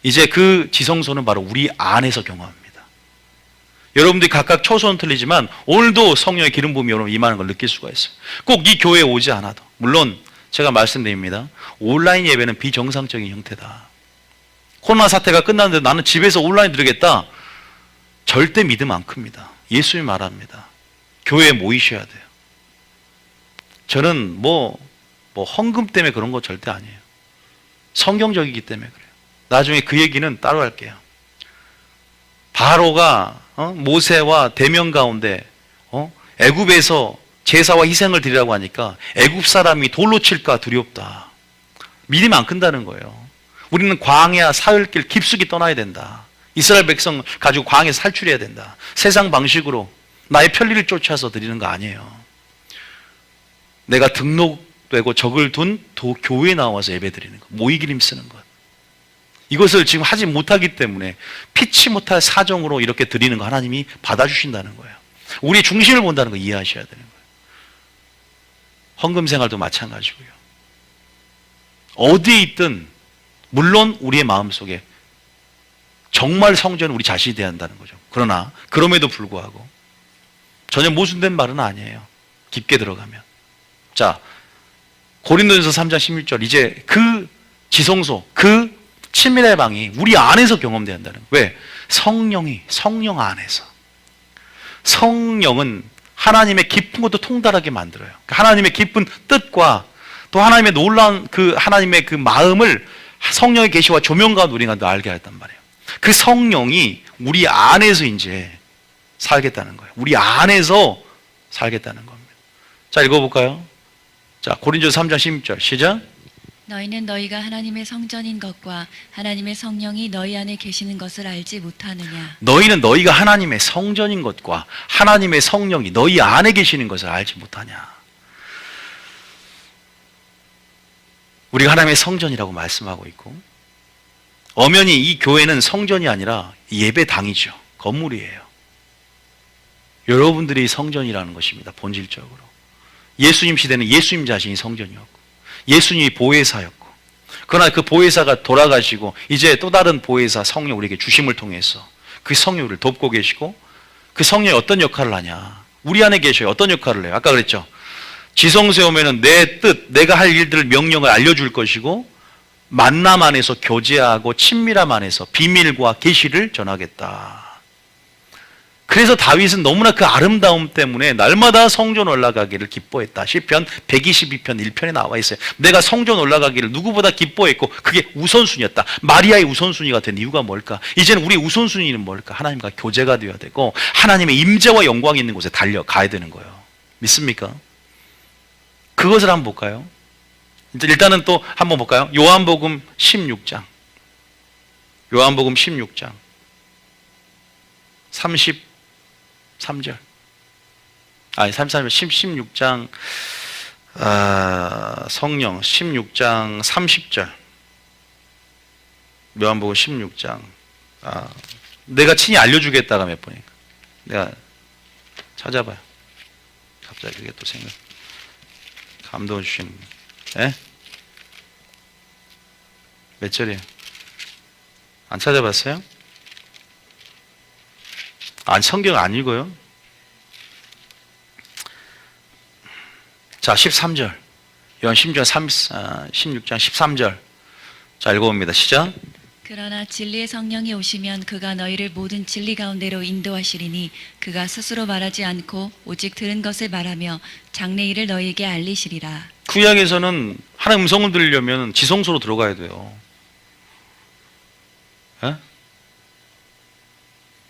이제 그 지성소는 바로 우리 안에서 경험합니다. 여러분들이 각각 처소는 틀리지만 오늘도 성령의 기름 부음이 여러분 임하는 걸 느낄 수가 있어요. 꼭 이 교회에 오지 않아도. 물론 제가 말씀드립니다. 온라인 예배는 비정상적인 형태다. 코로나 사태가 끝났는데 나는 집에서 온라인 들으겠다. 절대 믿음 안 큽니다. 예수님이 말합니다. 교회에 모이셔야 돼요. 저는 헌금 때문에 그런 거 절대 아니에요. 성경적이기 때문에 그래요. 나중에 그 얘기는 따로 할게요. 바로가 모세와 대면 가운데 애굽에서 제사와 희생을 드리라고 하니까 애굽 사람이 돌로 칠까 두렵다. 믿음이 안 큰다는 거예요. 우리는 광야 사흘길 깊숙이 떠나야 된다. 이스라엘 백성 가지고 광야에서 살출해야 된다. 세상 방식으로 나의 편리를 쫓아서 드리는 거 아니에요. 내가 등록 되고 적을 둔 교회에 나와서 예배드리는 것, 모이기림 쓰는 것. 이것을 지금 하지 못하기 때문에 피치 못할 사정으로 이렇게 드리는 거 하나님이 받아주신다는 거예요. 우리의 중심을 본다는 거 이해하셔야 되는 거예요. 헌금 생활도 마찬가지고요. 어디에 있든 물론 우리의 마음속에 정말 성전은 우리 자신이 돼야 한다는 거죠. 그러나 그럼에도 불구하고 전혀 모순된 말은 아니에요. 깊게 들어가면. 자, 고린도전서 3장 16절 이제 그 지성소, 그 친밀의 방이 우리 안에서 경험돼야 한다는 거예요. 왜? 성령 안에서. 성령은 하나님의 깊은 것도 통달하게 만들어요. 하나님의 깊은 뜻과 또 하나님의 놀라운 그 하나님의 그 마음을 성령의 계시와 조명 가운데 우리가 알게 했단 말이에요. 그 성령이 우리 안에서 이제 살겠다는 거예요. 우리 안에서 살겠다는 겁니다. 자, 읽어볼까요? 자, 고린도전서 3장 16절 시작. 너희는 너희가 하나님의 성전인 것과 하나님의 성령이 너희 안에 계시는 것을 알지 못하느냐. 너희는 너희가 하나님의 성전인 것과 하나님의 성령이 너희 안에 계시는 것을 알지 못하냐. 우리가 하나님의 성전이라고 말씀하고 있고 엄연히 이 교회는 성전이 아니라 예배당이죠. 건물이에요. 여러분들이 성전이라는 것입니다. 본질적으로. 예수님 시대는 예수님 자신이 성전이었고 예수님이 보혜사였고 그러나 그 보혜사가 돌아가시고 이제 또 다른 보혜사 성령 우리에게 주심을 통해서 그 성령을 돕고 계시고 그 성령이 어떤 역할을 하냐. 우리 안에 계셔요. 어떤 역할을 해요? 아까 그랬죠. 지성소에 오면은 내 뜻, 내가 할 일들을 명령을 알려줄 것이고 만남 안에서 교제하고 친밀함 안에서 비밀과 계시를 전하겠다. 그래서 다윗은 너무나 그 아름다움 때문에 날마다 성전 올라가기를 기뻐했다. 시편 122편 1편에 나와 있어요. 내가 성전 올라가기를 누구보다 기뻐했고 그게 우선순위였다. 마리아의 우선순위가 된 이유가 뭘까? 이제는 우리 우선순위는 뭘까? 하나님과 교제가 되어야 되고 하나님의 임재와 영광이 있는 곳에 달려가야 되는 거예요. 믿습니까? 그것을 한번 볼까요? 일단은 또 한번 볼까요? 요한복음 16장. 요한복음 16장 33절. 아니 33절 16장 성령 16장 30절. 요한복음 16장. 내가 친히 알려주겠다가 몇 번인가? 내가 찾아봐요. 갑자기 그게 또 생각. 감동 주신. 예? 몇 절이에요? 안 찾아봤어요? 성경 안 읽어요? 자, 13절. 요한 16장 13절. 자, 읽어봅니다. 시작. 그러나 진리의 성령이 오시면 그가 너희를 모든 진리 가운데로 인도하시리니 그가 스스로 말하지 않고 오직 들은 것을 말하며 장래 일을 너희에게 알리시리라. 구약에서는 하나님 음성을 들으려면 지성소로 들어가야 돼요. 예?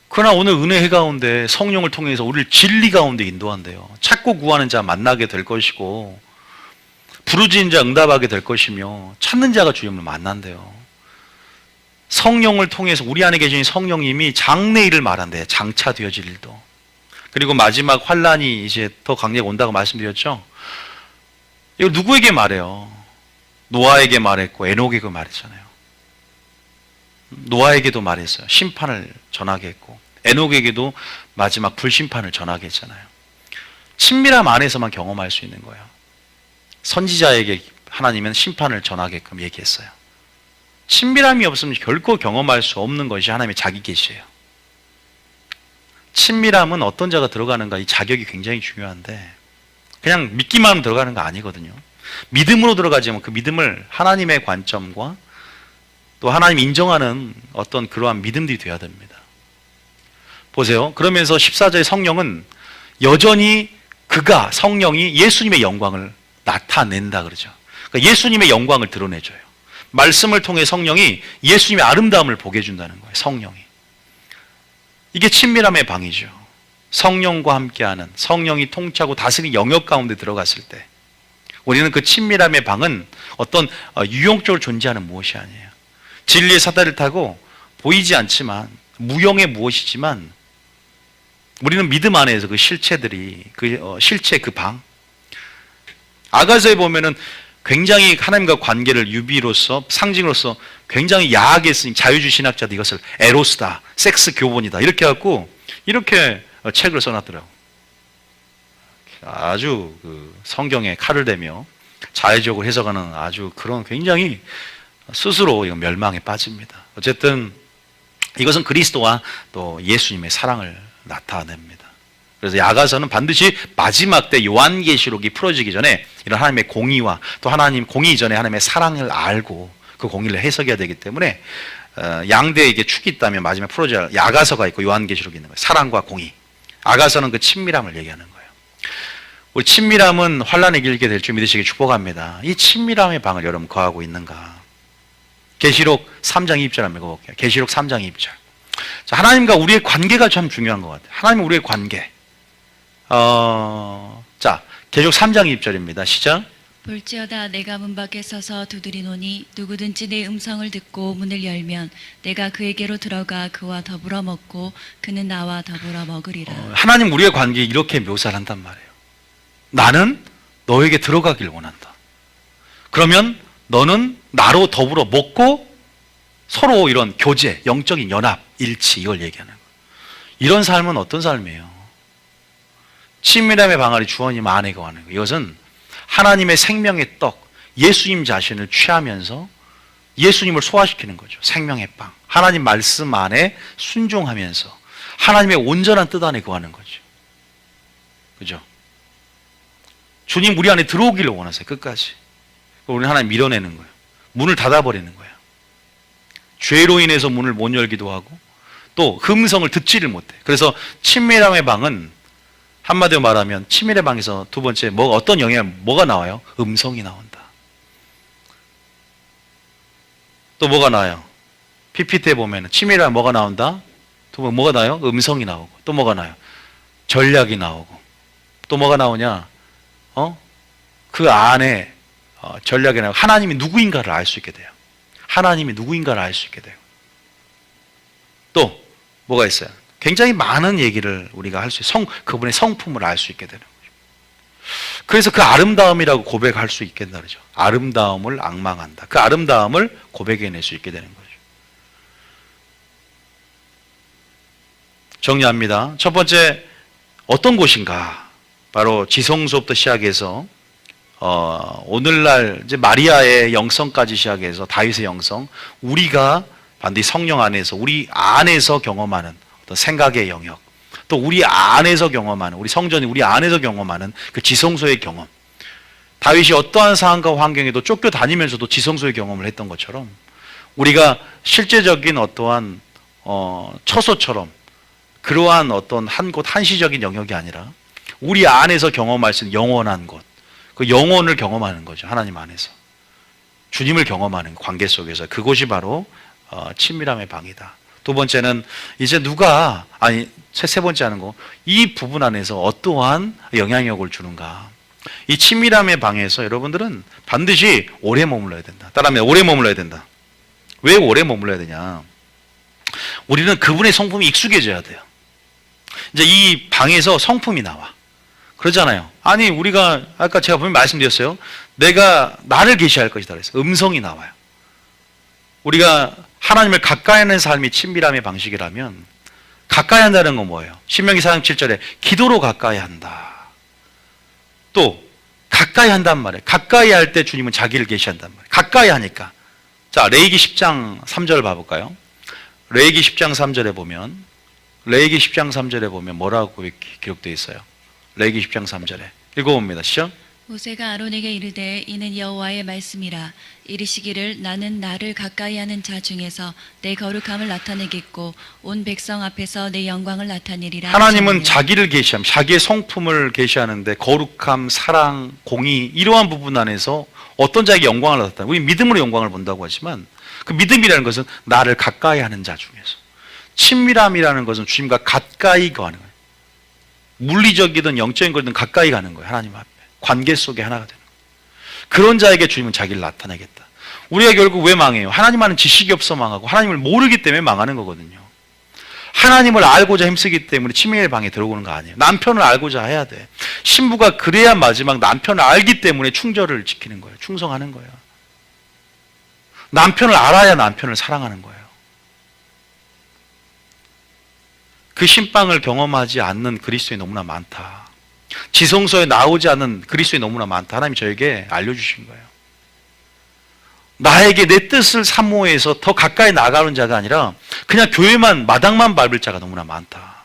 그러나 오늘 은혜회 가운데 성령을 통해서 우리를 진리 가운데 인도한대요. 찾고 구하는 자 만나게 될 것이고 부르짖는 자 응답하게 될 것이며 찾는 자가 주님을 만난대요. 성령을 통해서 우리 안에 계신 성령님이 장래 일을 말한대요. 장차 되어질 일도. 그리고 마지막 환란이 이제 더 강력히 온다고 말씀드렸죠. 이거 누구에게 말해요? 노아에게 말했고 에녹에게 말했잖아요. 노아에게도 말했어요. 심판을 전하게 했고 에녹에게도 마지막 불심판을 전하게 했잖아요. 친밀함 안에서만 경험할 수 있는 거예요. 선지자에게 하나님은 심판을 전하게끔 얘기했어요. 친밀함이 없으면 결코 경험할 수 없는 것이 하나님의 자기 계시예요. 친밀함은 어떤 자가 들어가는가 이 자격이 굉장히 중요한데 그냥 믿기만 하면 들어가는 거 아니거든요. 믿음으로 들어가지만 그 믿음을 하나님의 관점과 또 하나님 인정하는 어떤 그러한 믿음들이 되어야 됩니다. 보세요. 그러면서 14절의 성령은 여전히 그가 성령이 예수님의 영광을 나타낸다 그러죠. 그러니까 예수님의 영광을 드러내줘요. 말씀을 통해 성령이 예수님의 아름다움을 보게 해준다는 거예요. 성령이. 이게 친밀함의 방이죠. 성령과 함께하는 성령이 통치하고 다스리는 영역 가운데 들어갔을 때 우리는 그 친밀함의 방은 어떤 유형적으로 존재하는 무엇이 아니에요. 진리의 사다리를 타고 보이지 않지만 무형의 무엇이지만 우리는 믿음 안에서 그 실체들이 그 실체 그 방 아가서에 보면은 굉장히 하나님과 관계를 유비로서 상징으로서 굉장히 야하게 쓰인 자유주의 신학자들 이것을 에로스다, 섹스 교본이다 이렇게 해갖고 이렇게 책을 써놨더라고. 아주 그 성경에 칼을 대며 자의적으로 해석하는 아주 그런 굉장히 스스로 멸망에 빠집니다. 어쨌든 이것은 그리스도와 또 예수님의 사랑을 나타냅니다. 그래서 야가서는 반드시 마지막 때 요한계시록이 풀어지기 전에 이런 하나님의 공의와 또 하나님 공의 이전에 하나님의 사랑을 알고 그 공의를 해석해야 되기 때문에 양대에 이게 축이 있다면 마지막에 풀어져야 할 야가서가 있고 요한계시록이 있는 거예요. 사랑과 공의. 아가서는 그 친밀함을 얘기하는 거예요. 우리 친밀함은 환란에 길게 될 줄 믿으시기 축복합니다. 이 친밀함의 방을 여러분 거하고 있는가? 계시록 3장 2절 한번 읽어볼게요. 계시록 3장 2절. 자, 하나님과 우리의 관계가 참 중요한 것 같아요. 하나님과 우리의 관계. 자, 계시록 3장 2절입니다. 시작. 볼지어다 내가 문 밖에 서서 두드리노니 누구든지 내 음성을 듣고 문을 열면 내가 그에게로 들어가 그와 더불어 먹고 그는 나와 더불어 먹으리라. 하나님 우리의 관계 이렇게 묘사를 한단 말이에요. 나는 너에게 들어가길 원한다. 그러면 너는 나로 더불어 먹고 서로 이런 교제, 영적인 연합, 일치 이걸 얘기하는 거예요. 이런 삶은 어떤 삶이에요? 친밀함의 방아리 주원님 안에 거하는 거예요. 이것은 하나님의 생명의 떡, 예수님 자신을 취하면서 예수님을 소화시키는 거죠. 생명의 빵. 하나님 말씀 안에 순종하면서 하나님의 온전한 뜻 안에 거하는 거죠. 그죠? 주님 우리 안에 들어오기를 원하세요. 끝까지. 우리는 하나님 밀어내는 거예요. 문을 닫아버리는 거예요. 죄로 인해서 문을 못 열기도 하고 또 음성을 듣지를 못해. 그래서 친밀함의 방은 한마디로 말하면 친밀의 방에서 두 번째 어떤 뭐가 나와요? 음성이 나온다. 또 뭐가 나와요? PPT에 보면 친밀함 뭐가 나온다? 두 번 뭐가 나와요? 음성이 나오고 또 뭐가 나와요? 전략이 나오고 또 뭐가 나오냐? 그 안에 전략이 나오고 하나님이 누구인가를 알 수 있게 돼요. 하나님이 누구인가를 알 수 있게 돼요. 또 뭐가 있어요? 굉장히 많은 얘기를 우리가 할 수 있어요. 그분의 성품을 알 수 있게 되는 거죠. 그래서 그 아름다움이라고 고백할 수 있겠다 그러죠. 아름다움을 앙망한다. 그 아름다움을 고백해낼 수 있게 되는 거죠. 정리합니다. 첫 번째 어떤 곳인가? 바로 지성소부터 시작해서 오늘날 이제 마리아의 영성까지 시작해서 다윗의 영성, 우리가 반드시 성령 안에서 우리 안에서 경험하는 어떤 생각의 영역, 또 우리 안에서 경험하는 우리 성전이 우리 안에서 경험하는 그 지성소의 경험. 다윗이 어떠한 상황과 환경에도 쫓겨다니면서도 지성소의 경험을 했던 것처럼 우리가 실제적인 어떠한 처소처럼 그러한 어떤 한 곳 한시적인 영역이 아니라 우리 안에서 경험할 수 있는 영원한 곳, 그 영혼을 경험하는 거죠. 하나님 안에서 주님을 경험하는 관계 속에서 그곳이 바로 친밀함의 방이다. 두 번째는 이제 세 번째 하는 거, 이 부분 안에서 어떠한 영향력을 주는가. 이 친밀함의 방에서 여러분들은 반드시 오래 머물러야 된다. 따라하면 오래 머물러야 된다. 왜 오래 머물러야 되냐? 우리는 그분의 성품이 익숙해져야 돼요. 이제 이 방에서 성품이 나와. 그러잖아요. 아니 우리가 아까 제가 분명히 말씀드렸어요. 내가 나를 계시할 것이다 그랬어요. 음성이 나와요. 우리가 하나님을 가까이 하는 삶이 친밀함의 방식이라면 가까이 한다는 건 뭐예요? 신명기 4장 7절에 기도로 가까이 한다. 또 가까이 한단 말이에요. 가까이 할 때 주님은 자기를 계시한단 말이에요. 가까이 하니까. 자, 레위기 10장 3절 봐볼까요? 레위기 10장 3절에 보면 뭐라고 기록되어 있어요? 레위기 10장 3절에 읽어봅니다. 시작. 모세가 아론에게 이르되 이는 여호와의 말씀이라. 이르시기를 나는 나를 가까이하는 자 중에서 내 거룩함을 나타내겠고 온 백성 앞에서 내 영광을 나타내리라. 하나님은 하시느니라. 자기를 계시합니다. 자기의 성품을 계시하는데 거룩함, 사랑, 공의 이러한 부분 안에서 어떤 자에게 영광을 나타내. 우리 믿음으로 영광을 본다고 하지만 그 믿음이라는 것은 나를 가까이하는 자 중에서. 친밀함이라는 것은 주님과 가까이 가는 거예요. 물리적이든 영적인 거든 가까이 가는 거예요. 하나님 앞에. 관계 속에 하나가 되는 거예요. 그런 자에게 주님은 자기를 나타내겠다. 우리가 결국 왜 망해요? 하나님 안에 지식이 없어 망하고 하나님을 모르기 때문에 망하는 거거든요. 하나님을 알고자 힘쓰기 때문에 치밀의 방에 들어오는 거 아니에요. 남편을 알고자 해야 돼. 신부가 그래야 마지막 남편을 알기 때문에 충절을 지키는 거예요. 충성하는 거예요. 남편을 알아야 남편을 사랑하는 거예요. 그 신방을 경험하지 않는 그리스도인이 너무나 많다. 지성소에 나오지 않는 그리스도인이 너무나 많다. 하나님이 저에게 알려주신 거예요. 나에게 내 뜻을 사모해서 더 가까이 나가는 자가 아니라 그냥 교회만 마당만 밟을 자가 너무나 많다.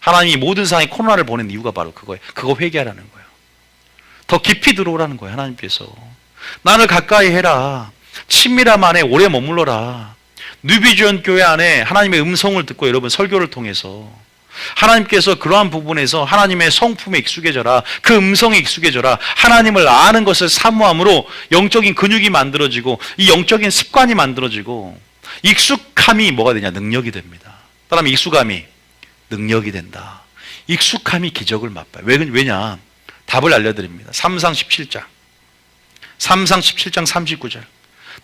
하나님이 모든 세상에 코로나를 보낸 이유가 바로 그거예요. 그거 회개하라는 거예요. 더 깊이 들어오라는 거예요. 하나님께서 나를 가까이 해라. 친밀함 안에 오래 머물러라. 뉴비전 교회 안에 하나님의 음성을 듣고 여러분 설교를 통해서 하나님께서 그러한 부분에서 하나님의 성품에 익숙해져라. 그 음성에 익숙해져라. 하나님을 아는 것을 사모함으로 영적인 근육이 만들어지고 이 영적인 습관이 만들어지고 익숙함이 뭐가 되냐? 능력이 됩니다. 따라하면 익숙함이 능력이 된다. 익숙함이 기적을 맛봐요. 왜냐? 답을 알려드립니다. 3상 17장 39절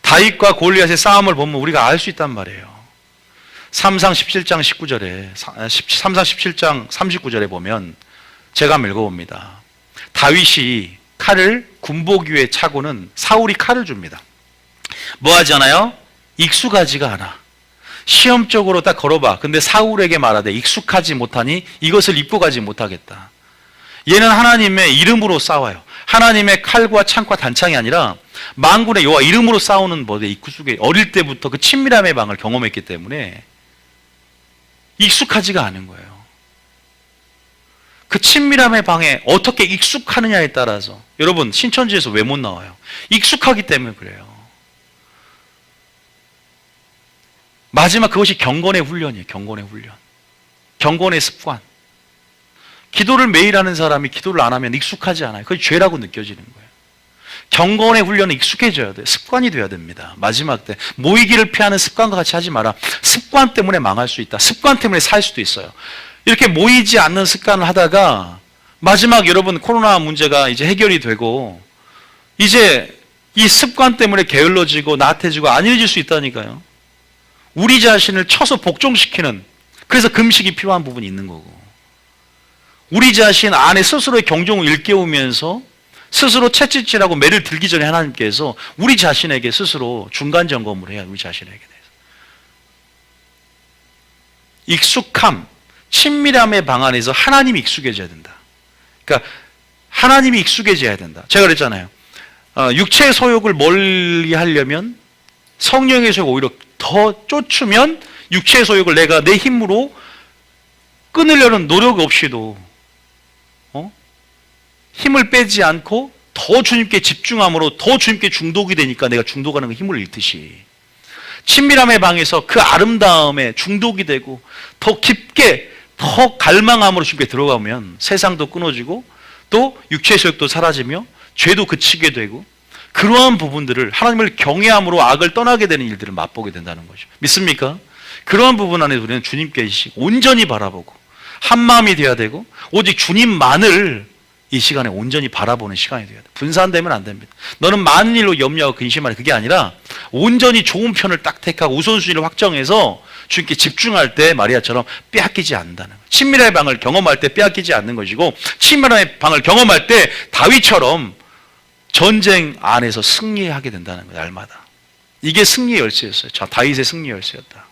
다윗과 골리앗의 싸움을 보면 우리가 알 수 있단 말이에요. 3상 17장 19절에 3상 17장 39절에 보면 제가 한번 읽어봅니다. 다윗이 칼을 군복 위에 차고는 사울이 칼을 줍니다. 뭐 하잖아요? 익숙하지가 않아. 시험적으로 딱 걸어봐. 근데 사울에게 말하되 익숙하지 못하니 이것을 입고 가지 못하겠다. 얘는 하나님의 이름으로 싸워요. 하나님의 칼과 창과 단창이 아니라 만군의 여호와 이름으로 싸우는 뭐에 익숙해. 어릴 때부터 그 친밀함의 방을 경험했기 때문에 익숙하지가 않은 거예요. 그 친밀함의 방에 어떻게 익숙하느냐에 따라서 여러분 신천지에서 왜 못 나와요? 익숙하기 때문에 그래요. 마지막 그것이 경건의 훈련이에요. 경건의 훈련. 경건의 습관. 기도를 매일 하는 사람이 기도를 안 하면 익숙하지 않아요. 그게 죄라고 느껴지는 거예요. 경건의 훈련은 익숙해져야 돼요. 습관이 돼야 됩니다. 마지막 때 모이기를 피하는 습관과 같이 하지 마라. 습관 때문에 망할 수 있다. 습관 때문에 살 수도 있어요. 이렇게 모이지 않는 습관을 하다가 마지막 여러분 코로나 문제가 이제 해결이 되고 이제 이 습관 때문에 게을러지고 나태해지고 안일해질 수 있다니까요. 우리 자신을 쳐서 복종시키는, 그래서 금식이 필요한 부분이 있는 거고, 우리 자신 안에 스스로의 경종을 일깨우면서 스스로 채찍질하고 매를 들기 전에 하나님께서 우리 자신에게 스스로 중간 점검을 해야 우리 자신에게 대해서. 익숙함, 친밀함의 방 안에서 하나님이 익숙해져야 된다. 그러니까 하나님이 익숙해져야 된다. 제가 그랬잖아요. 육체의 소욕을 멀리 하려면 성령의 소욕을 오히려 더 쫓으면 육체의 소욕을 내가 내 힘으로 끊으려는 노력 없이도 힘을 빼지 않고 더 주님께 집중함으로 더 주님께 중독이 되니까 내가 중독하는 그 힘을 잃듯이 친밀함의 방에서 그 아름다움에 중독이 되고 더 깊게 더 갈망함으로 주님께 들어가면 세상도 끊어지고 또 육체의 소욕도 사라지며 죄도 그치게 되고 그러한 부분들을 하나님을 경외함으로 악을 떠나게 되는 일들을 맛보게 된다는 거죠. 믿습니까? 그러한 부분 안에 우리는 주님께 온전히 바라보고 한마음이 되어야 되고 오직 주님만을 이 시간에 온전히 바라보는 시간이 되어야 돼. 분산되면 안 됩니다. 너는 많은 일로 염려하고 근심하는 그게 아니라 온전히 좋은 편을 딱 택하고 우선순위를 확정해서 주님께 집중할 때 마리아처럼 빼앗기지 않는다는 거예요. 친밀의 방을 경험할 때 빼앗기지 않는 것이고 친밀의 방을 경험할 때 다윗처럼 전쟁 안에서 승리하게 된다는 거예요. 날마다. 이게 승리의 열쇠였어요. 다윗의 승리 열쇠였다.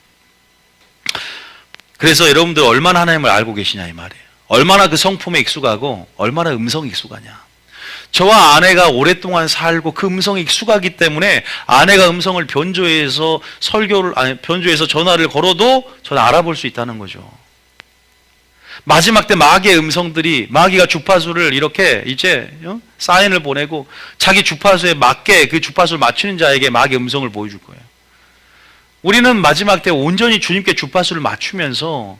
그래서 여러분들 얼마나 하나님을 알고 계시냐 이 말이에요. 얼마나 그 성품에 익숙하고 얼마나 음성에 익숙하냐. 저와 아내가 오랫동안 살고 그 음성에 익숙하기 때문에 아내가 음성을 변조해서 변조해서 전화를 걸어도 저는 알아볼 수 있다는 거죠. 마지막 때 마귀의 음성들이 마귀가 주파수를 이렇게 이제 사인을 보내고 자기 주파수에 맞게 그 주파수를 맞추는 자에게 마귀의 음성을 보여줄 거예요. 우리는 마지막 때 온전히 주님께 주파수를 맞추면서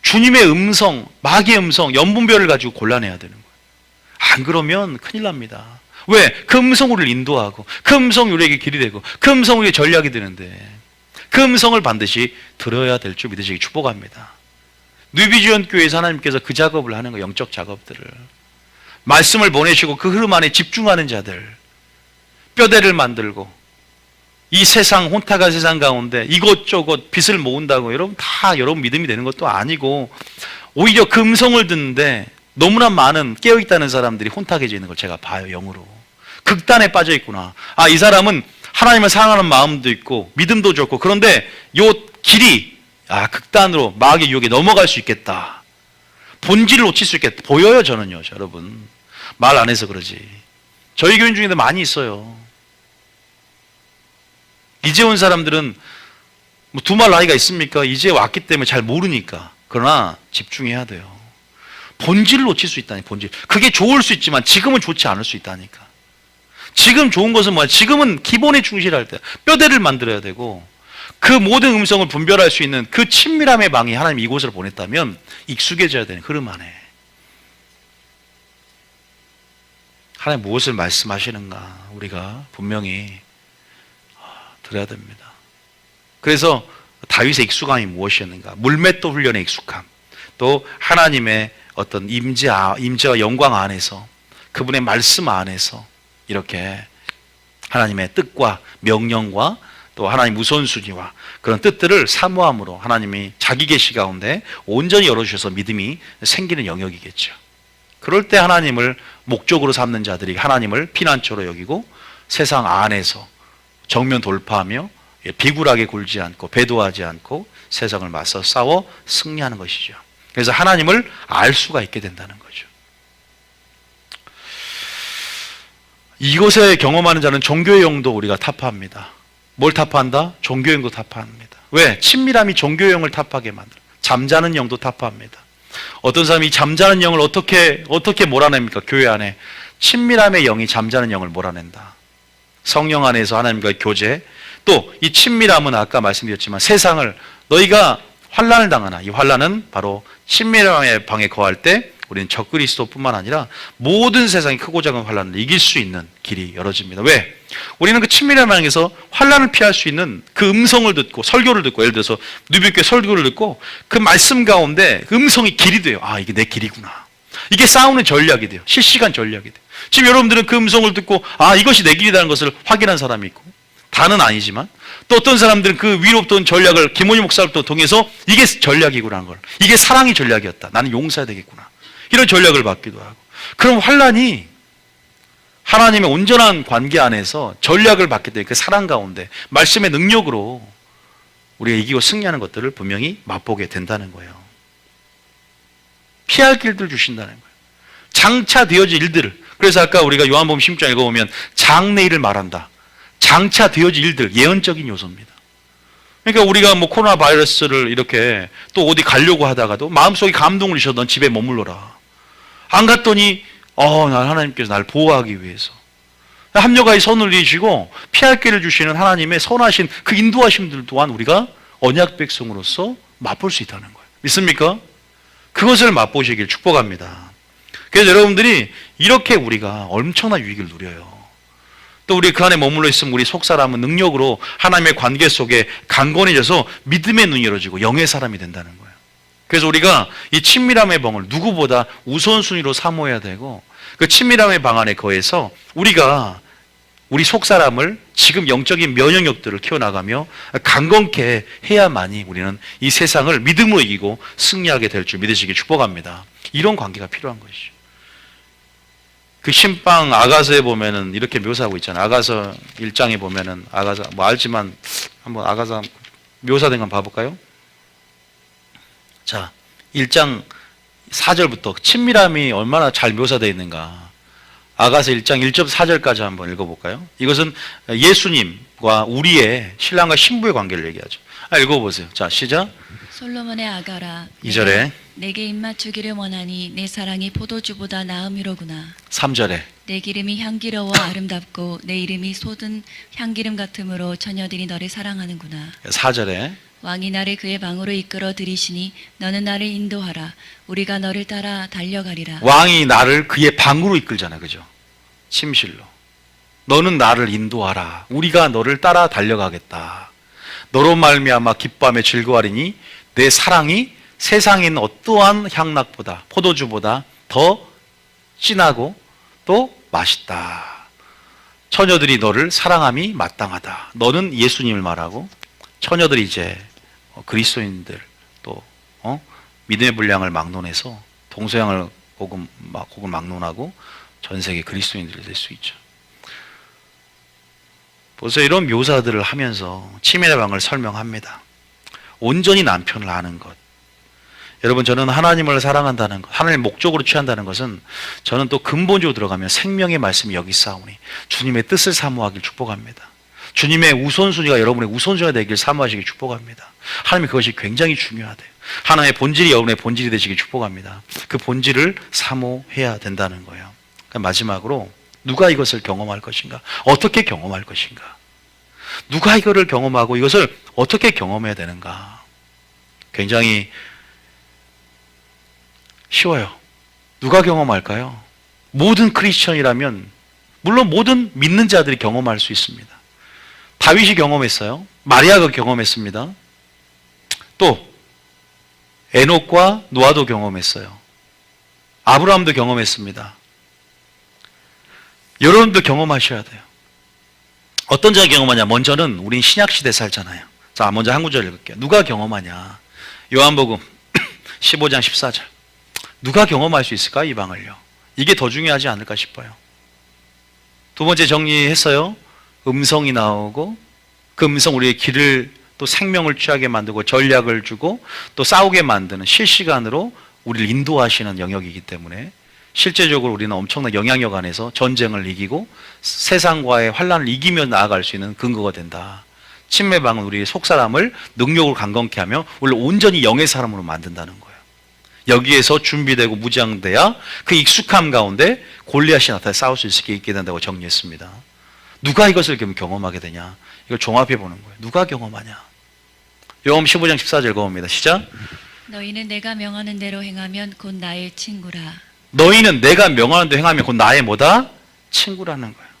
주님의 음성, 마귀의 음성, 연분별을 가지고 골라내야 되는 거예요. 안 그러면 큰일 납니다. 왜? 그 음성 우리를 인도하고 그 음성이 우리에게 길이 되고 그 음성 우리의 전략이 되는데 그 음성을 반드시 들어야 될 줄 믿으시기 축복합니다. 뉴비전 교회에서 하나님께서 그 작업을 하는 거예요. 영적 작업들을. 말씀을 보내시고 그 흐름 안에 집중하는 자들, 뼈대를 만들고 이 세상 혼탁한 세상 가운데 이것저것 빚을 모은다고 여러분 믿음이 되는 것도 아니고, 오히려 그 음성을 듣는데 너무나 많은 깨어있다는 사람들이 혼탁해지는 걸 제가 봐요. 영으로 극단에 빠져 있구나. 이 사람은 하나님을 사랑하는 마음도 있고 믿음도 좋고, 그런데 요 길이 극단으로 마귀의 유혹에 넘어갈 수 있겠다, 본질을 놓칠 수 있겠다 보여요. 저는요, 여러분 말 안 해서 그러지. 저희 교인 중에도 많이 있어요. 이제 온 사람들은 뭐 두말 나이가 있습니까? 이제 왔기 때문에 잘 모르니까. 그러나 집중해야 돼요. 본질을 놓칠 수 있다니. 본질. 그게 좋을 수 있지만 지금은 좋지 않을 수 있다니까. 지금 좋은 것은 뭐야? 지금은 기본에 충실할 때 뼈대를 만들어야 되고, 그 모든 음성을 분별할 수 있는 그 친밀함의 방이 하나님 이곳을 보냈다면 익숙해져야 되는 흐름 안에 하나님 무엇을 말씀하시는가 우리가 분명히 들어야 됩니다. 그래서 다윗의 익숙함이 무엇이었는가? 물맷돌 훈련의 익숙함, 또 하나님의 어떤 임재와 영광 안에서, 그분의 말씀 안에서 이렇게 하나님의 뜻과 명령과 또 하나님 우선순위와 그런 뜻들을 사모함으로 하나님이 자기 계시 가운데 온전히 열어주셔서 믿음이 생기는 영역이겠죠. 그럴 때 하나님을 목적으로 삼는 자들이 하나님을 피난처로 여기고 세상 안에서 정면 돌파하며 비굴하게 굴지 않고 배도하지 않고 세상을 맞서 싸워 승리하는 것이죠. 그래서 하나님을 알 수가 있게 된다는 거죠. 이곳에 경험하는 자는 종교의 영도 우리가 타파합니다. 뭘 타파한다? 종교의 영도 타파합니다. 왜? 친밀함이 종교의 영을 타파하게 만들어요. 잠자는 영도 타파합니다. 어떤 사람이 잠자는 영을 어떻게 몰아냅니까? 교회 안에 친밀함의 영이 잠자는 영을 몰아낸다. 성령 안에서 하나님과의 교제, 또 이 친밀함은 아까 말씀드렸지만 세상을, 너희가 환난을 당하나, 이 환난은 바로 친밀함의 방에 거할 때 우리는 적그리스도뿐만 아니라 모든 세상의 크고 작은 환난을 이길 수 있는 길이 열어집니다. 왜? 우리는 그 친밀함 안에서 환난을 피할 수 있는 그 음성을 듣고 설교를 듣고, 예를 들어서 누비교회 설교를 듣고 그 말씀 가운데 그 음성이 길이 돼요. 이게 내 길이구나. 이게 싸우는 전략이 돼요. 실시간 전략이 돼요. 지금 여러분들은 그 음성을 듣고 이것이 내 길이라는 것을 확인한 사람이 있고, 다는 아니지만 또 어떤 사람들은 그 위로부터 전략을 김원희 목사를 통해서 이게 전략이구나, 걸, 이게 사랑의 전략이었다, 나는 용서해야 되겠구나, 이런 전략을 받기도 하고. 그럼 환난이 하나님의 온전한 관계 안에서 전략을 받기 때문에 그 사랑 가운데 말씀의 능력으로 우리가 이기고 승리하는 것들을 분명히 맛보게 된다는 거예요. 피할 길들 주신다는 거예요. 장차 되어질 일들을. 그래서 아까 우리가 요한복음 16장 읽어보면 장래일을 말한다. 장차 되어질 일들, 예언적인 요소입니다. 그러니까 우리가 뭐 코로나 바이러스를 이렇게 또 어디 가려고 하다가도 마음속에 감동을 주셔서 넌 집에 머물러라. 안 갔더니 난 하나님께서 나를 보호하기 위해서 합력하여 손을 내시고 피할 길을 주시는 하나님의 선하신 그 인도하심들 또한 우리가 언약 백성으로서 맛볼 수 있다는 거예요. 믿습니까? 그것을 맛보시길 축복합니다. 그래서 여러분들이 이렇게 우리가 엄청난 유익을 누려요. 또 우리 그 안에 머물러 있으면 우리 속사람은 능력으로 하나님의 관계 속에 강건해져서 믿음의 눈이 열어지고 영의 사람이 된다는 거예요. 그래서 우리가 이 친밀함의 방을 누구보다 우선순위로 사모해야 되고, 그 친밀함의 방 안에 거해서 우리가 우리 속사람을 지금 영적인 면역력들을 키워나가며 강건케 해야만이 우리는 이 세상을 믿음으로 이기고 승리하게 될 줄 믿으시길 축복합니다. 이런 관계가 필요한 것이죠. 그 신방 아가서에 보면은 이렇게 묘사하고 있잖아요. 아가서 1장에 보면은 아가서 뭐 알지만 한번 아가서 묘사된 거 봐볼까요? 자, 1장 4절부터 친밀함이 얼마나 잘 묘사되어 있는가. 아가서 1장 1절 4절까지 한번 읽어볼까요? 이것은 예수님과 우리의 신랑과 신부의 관계를 얘기하죠. 읽어보세요. 자, 시작. 솔로몬의 아가라, 2절에 내게 입맞추기를 원하니 내 사랑이 포도주보다 나음이로구나. 3절에 내 기름이 향기로워 아름답고 내 이름이 쏟은 향기름 같으므로 처녀들이 너를 사랑하는구나. 4절에 왕이 나를 그의 방으로 이끌어 들이시니 너는 나를 인도하라. 우리가 너를 따라 달려가리라. 왕이 나를 그의 방으로 이끌잖아, 그죠? 침실로. 너는 나를 인도하라. 우리가 너를 따라 달려가겠다. 너로 말미암아 기뻐하며 즐거워하리니 내 사랑이 세상에 있는 어떠한 향락보다, 포도주보다 더 진하고 또 맛있다. 처녀들이 너를 사랑함이 마땅하다. 너는 예수님을 말하고 처녀들이 이제 그리스도인들 또 믿음의 분량을 막론해서 동서양을 혹은 막론하고 전 세계 그리스도인들이 될 수 있죠. 벌써 이런 묘사들을 하면서 치매의 방을 설명합니다. 온전히 남편을 아는 것. 여러분, 저는 하나님을 사랑한다는 것, 하나님을 목적으로 취한다는 것은 저는 또 근본적으로 들어가면 생명의 말씀이 여기 싸우니 주님의 뜻을 사모하길 축복합니다. 주님의 우선순위가 여러분의 우선순위가 되길 사모하시길 축복합니다. 하나님 그것이 굉장히 중요하대요. 하나님의 본질이 여러분의 본질이 되시길 축복합니다. 그 본질을 사모해야 된다는 거예요. 마지막으로 누가 이것을 경험할 것인가? 어떻게 경험할 것인가? 누가 이거를 경험하고 이것을 어떻게 경험해야 되는가? 굉장히 쉬워요. 누가 경험할까요? 모든 크리스천이라면 물론 모든 믿는 자들이 경험할 수 있습니다. 다윗이 경험했어요. 마리아가 경험했습니다. 또 에녹과 노아도 경험했어요. 아브라함도 경험했습니다. 여러분도 경험하셔야 돼요. 어떤 자가 경험하냐? 먼저는 우린 신약시대 살잖아요. 자, 먼저 한 구절 읽을게요. 누가 경험하냐? 요한복음 15장 14절. 누가 경험할 수 있을까? 이 방을요. 이게 더 중요하지 않을까 싶어요. 두 번째 정리했어요. 음성이 나오고 그 음성 우리의 길을 또 생명을 취하게 만들고 전략을 주고 또 싸우게 만드는 실시간으로 우리를 인도하시는 영역이기 때문에 실제적으로 우리는 엄청난 영향력 안에서 전쟁을 이기고 세상과의 환란을 이기며 나아갈 수 있는 근거가 된다. 침례방은 우리의 속사람을 능력으로 강건케 하며 우리를 온전히 영의 사람으로 만든다는 거예요. 여기에서 준비되고 무장돼야 그 익숙함 가운데 골리앗이 나타나 싸울 수 있게 된다고 정리했습니다. 누가 이것을 경험하게 되냐? 이걸 종합해 보는 거예요. 누가 경험하냐? 요한복음 15장 14절 읽어봅니다. 시작. 너희는 내가 명하는 대로 행하면 곧 나의 친구라. 너희는 내가 명하는 대로 행하면 곧 나의 뭐다? 친구라는 거예요.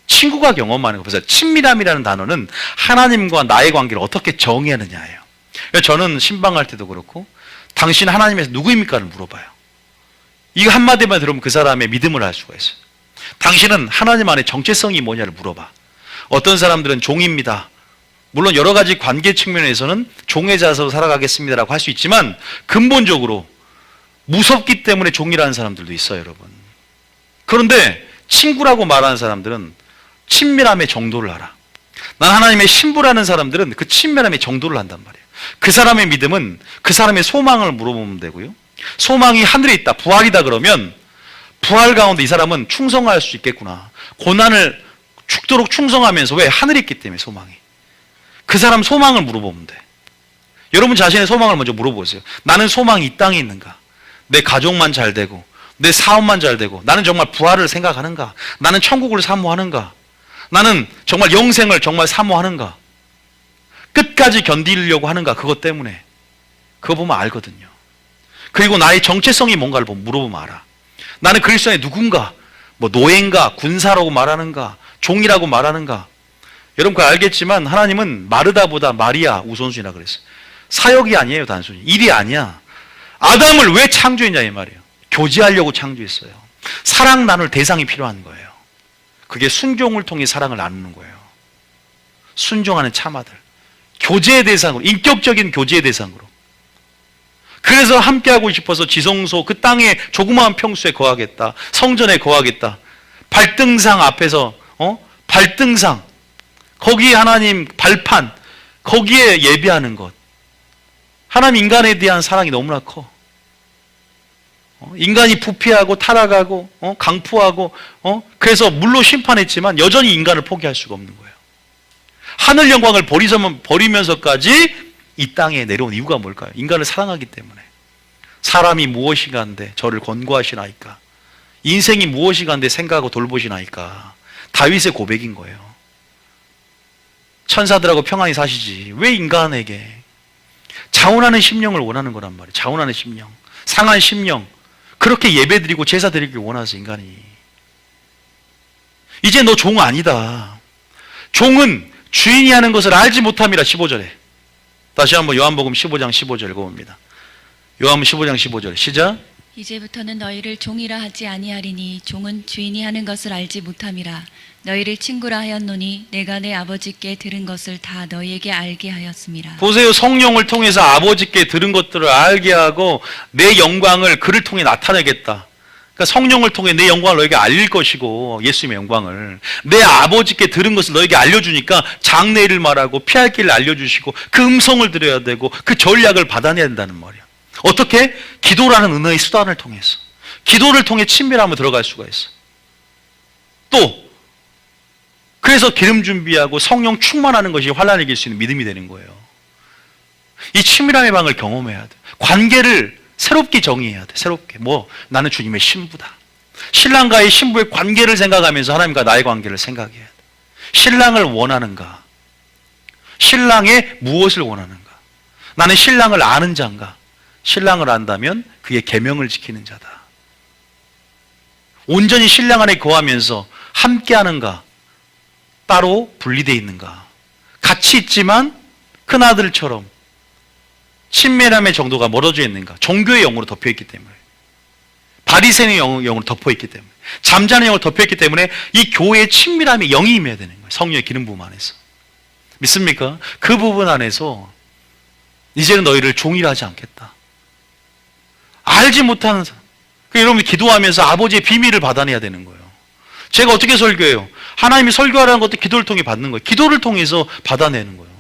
친구가 경험하는 거. 그래서 친밀함이라는 단어는 하나님과 나의 관계를 어떻게 정의하느냐예요. 저는 신방할 때도 그렇고 당신 하나님에서 누구입니까를 물어봐요. 이거 한마디만 들으면 그 사람의 믿음을 알 수가 있어요. 당신은 하나님 안에 정체성이 뭐냐를 물어봐. 어떤 사람들은 종입니다. 물론 여러 가지 관계 측면에서는 종의 자세로 살아가겠습니다라고 할 수 있지만 근본적으로 무섭기 때문에 종이라는 사람들도 있어요, 여러분. 그런데 친구라고 말하는 사람들은 친밀함의 정도를 알아. 난 하나님의 신부라는 사람들은 그 친밀함의 정도를 안단 말이에요. 그 사람의 믿음은 그 사람의 소망을 물어보면 되고요. 소망이 하늘에 있다, 부활이다 그러면 부활 가운데 이 사람은 충성할 수 있겠구나. 고난을 죽도록 충성하면서 왜? 하늘에 있기 때문에 소망이. 그 사람 소망을 물어보면 돼. 여러분 자신의 소망을 먼저 물어보세요. 나는 소망이 이 땅에 있는가? 내 가족만 잘 되고 내 사업만 잘 되고 나는 정말 부활을 생각하는가? 나는 천국을 사모하는가? 나는 정말 영생을 정말 사모하는가? 끝까지 견디려고 하는가? 그것 때문에. 그거 보면 알거든요. 그리고 나의 정체성이 뭔가를 물어보면 알아. 나는 그리스도의 누군가? 뭐 노예인가? 군사라고 말하는가? 종이라고 말하는가? 여러분 그거 알겠지만 하나님은 마르다보다 마리아 우선순위라 그랬어요. 사역이 아니에요, 단순히. 일이 아니야. 아담을 왜 창조했냐 이 말이에요. 교제하려고 창조했어요. 사랑 나눌 대상이 필요한 거예요. 그게 순종을 통해 사랑을 나누는 거예요. 순종하는 참아들. 교제의 대상으로, 인격적인 교제의 대상으로. 그래서 함께하고 싶어서 지성소 그 땅에 조그마한 평수에 거하겠다. 성전에 거하겠다. 발등상 앞에서 발등상 거기에 하나님 발판 거기에 예배하는 것. 하나님 인간에 대한 사랑이 너무나 커. 인간이 부패하고 타락하고 강포하고 그래서 물로 심판했지만 여전히 인간을 포기할 수가 없는 거예요. 하늘 영광을 버리면서까지 이 땅에 내려온 이유가 뭘까요? 인간을 사랑하기 때문에. 사람이 무엇인가 한데 저를 권고하시나이까. 인생이 무엇인가 한데 생각하고 돌보시나이까. 다윗의 고백인 거예요. 천사들하고 평안히 사시지 왜 인간에게 자원하는 심령을 원하는 거란 말이에요. 자원하는 심령, 상한 심령. 그렇게 예배드리고 제사드리길 원하서 인간이. 이제 너 종 아니다. 종은 주인이 하는 것을 알지 못함이라. 15절에 다시 한번 요한복음 15장 15절 읽어봅니다. 요한복음 15장 15절 시작. 이제부터는 너희를 종이라 하지 아니하리니 종은 주인이 하는 것을 알지 못함이라. 너희를 친구라 하였노니 내가 내 아버지께 들은 것을 다 너희에게 알게 하였음이라. 보세요. 성령을 통해서 아버지께 들은 것들을 알게 하고 내 영광을 그를 통해 나타내겠다. 그러니까 성령을 통해 내 영광을 너에게 알릴 것이고, 예수님의 영광을 내 아버지께 들은 것을 너에게 알려주니까 장래일을 말하고 피할 길을 알려주시고 그 음성을 들어야 되고 그 전략을 받아내야 된다는 말이야. 어떻게? 기도라는 은혜의 수단을 통해서, 기도를 통해 친밀함으로 들어갈 수가 있어. 또 그래서 기름 준비하고 성령 충만하는 것이 환난을 이길 수 있는 믿음이 되는 거예요. 이 친밀함의 방을 경험해야 돼. 관계를 새롭게 정의해야 돼. 새롭게. 나는 주님의 신부다. 신랑과의 신부의 관계를 생각하면서 하나님과 나의 관계를 생각해야 돼. 신랑을 원하는가? 신랑의 무엇을 원하는가? 나는 신랑을 아는 자인가? 신랑을 안다면 그의 계명을 지키는 자다. 온전히 신랑 안에 거하면서 함께하는가? 따로 분리되어 있는가? 같이 있지만 큰아들처럼 친밀함의 정도가 멀어져 있는가? 종교의 영으로 덮여있기 때문에, 바리새인의 영으로 덮여있기 때문에, 잠자는 영으로 덮여있기 때문에 이 교회의 친밀함이 영이 임해야 되는 거예요. 성령의 기름 부음 안에서. 믿습니까? 그 부분 안에서 이제는 너희를 종이라 하지 않겠다. 알지 못하는 사람. 여러분이 기도하면서 아버지의 비밀을 받아내야 되는 거예요. 제가 어떻게 설교해요? 하나님이 설교하라는 것도 기도를 통해 받는 거예요. 기도를 통해서 받아내는 거예요.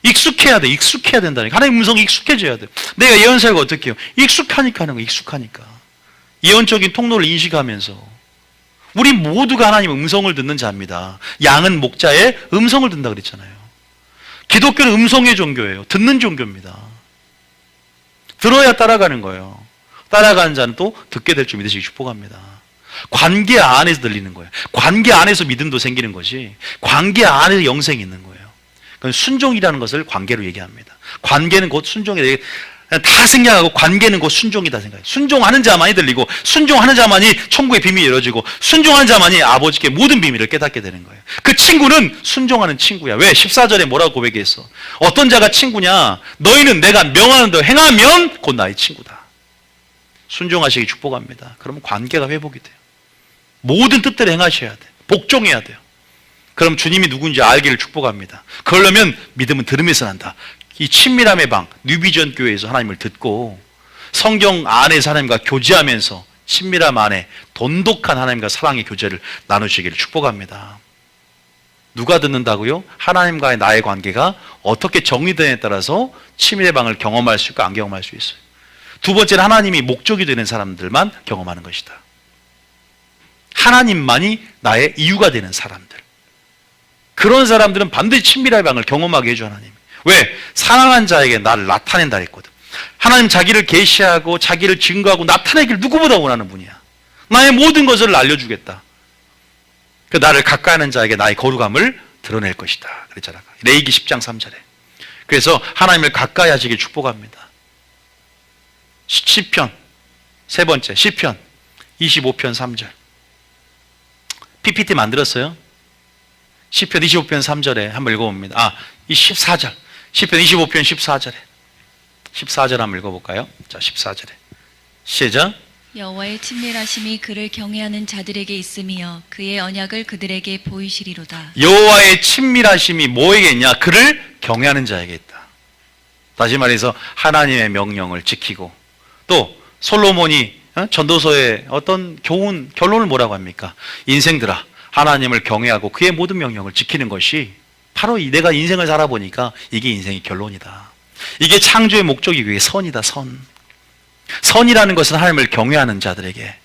익숙해야 돼. 익숙해야 된다니까. 하나님의 음성이 익숙해져야 돼. 내가 예언 사역을 어떻게 해요? 익숙하니까 하는 거예요. 익숙하니까. 예언적인 통로를 인식하면서. 우리 모두가 하나님의 음성을 듣는 자입니다. 양은 목자의 음성을 듣는다 그랬잖아요. 기독교는 음성의 종교예요. 듣는 종교입니다. 들어야 따라가는 거예요. 따라가는 자는 또 듣게 될 줄 믿으시기 축복합니다. 관계 안에서 들리는 거예요. 관계 안에서 믿음도 생기는 것이, 관계 안에서 영생이 있는 거예요. 그건 순종이라는 것을 관계로 얘기합니다. 관계는 곧 순종이다. 다 생략하고 관계는 곧 순종이다 생각해요. 순종하는 자만이 들리고, 순종하는 자만이 천국의 비밀이 열어지고, 순종하는 자만이 아버지께 모든 비밀을 깨닫게 되는 거예요. 그 친구는 순종하는 친구야. 왜? 14절에 뭐라고 고백했어? 어떤 자가 친구냐? 너희는 내가 명하는 대로 행하면 곧 나의 친구다. 순종하시기 축복합니다. 그러면 관계가 회복이 돼요. 모든 뜻대로 행하셔야 돼. 복종해야 돼요. 그럼 주님이 누군지 알기를 축복합니다. 그러려면 믿음은 들으면서 난다. 이 친밀함의 방, 뉴비전 교회에서 하나님을 듣고 성경 안에서 하나님과 교제하면서 친밀함 안에 돈독한 하나님과 사랑의 교제를 나누시기를 축복합니다. 누가 듣는다고요? 하나님과의 나의 관계가 어떻게 정리되느냐에 따라서 친밀의 방을 경험할 수 있고 안 경험할 수 있어요. 두 번째는 하나님이 목적이 되는 사람들만 경험하는 것이다. 하나님만이 나의 이유가 되는 사람들. 그런 사람들은 반드시 친밀의 방을 경험하게 해줘 하나님. 왜? 사랑한 자에게 나를 나타낸다 했거든. 하나님 자기를 계시하고 자기를 증거하고 나타내기를 누구보다 원하는 분이야. 나의 모든 것을 알려주겠다. 그 나를 가까이 하는 자에게 나의 거룩함을 드러낼 것이다. 그랬잖아. 레위기 10장 3절에. 그래서 하나님을 가까이 하시길 축복합니다. 시편 세 번째, 시편 25편 3절. PPT 만들었어요? 시편 25편 3절에 한번 읽어봅니다. 이 14절. 시편 25편 14절에. 14절 한번 읽어볼까요? 자, 14절에. 시작. 여호와의 친밀하심이 그를 경외하는 자들에게 있으며 그의 언약을 그들에게 보이시리로다. 여호와의 친밀하심이 뭐에게 있냐? 그를 경외하는 자에게 있다. 다시 말해서 하나님의 명령을 지키고, 또 솔로몬이 전도서의 어떤 교훈, 결론을 뭐라고 합니까? 인생들아, 하나님을 경외하고 그의 모든 명령을 지키는 것이 바로 내가 인생을 살아보니까 이게 인생의 결론이다. 이게 창조의 목적이 그게 선이다. 선이라는 것은 하나님을 경외하는 자들에게,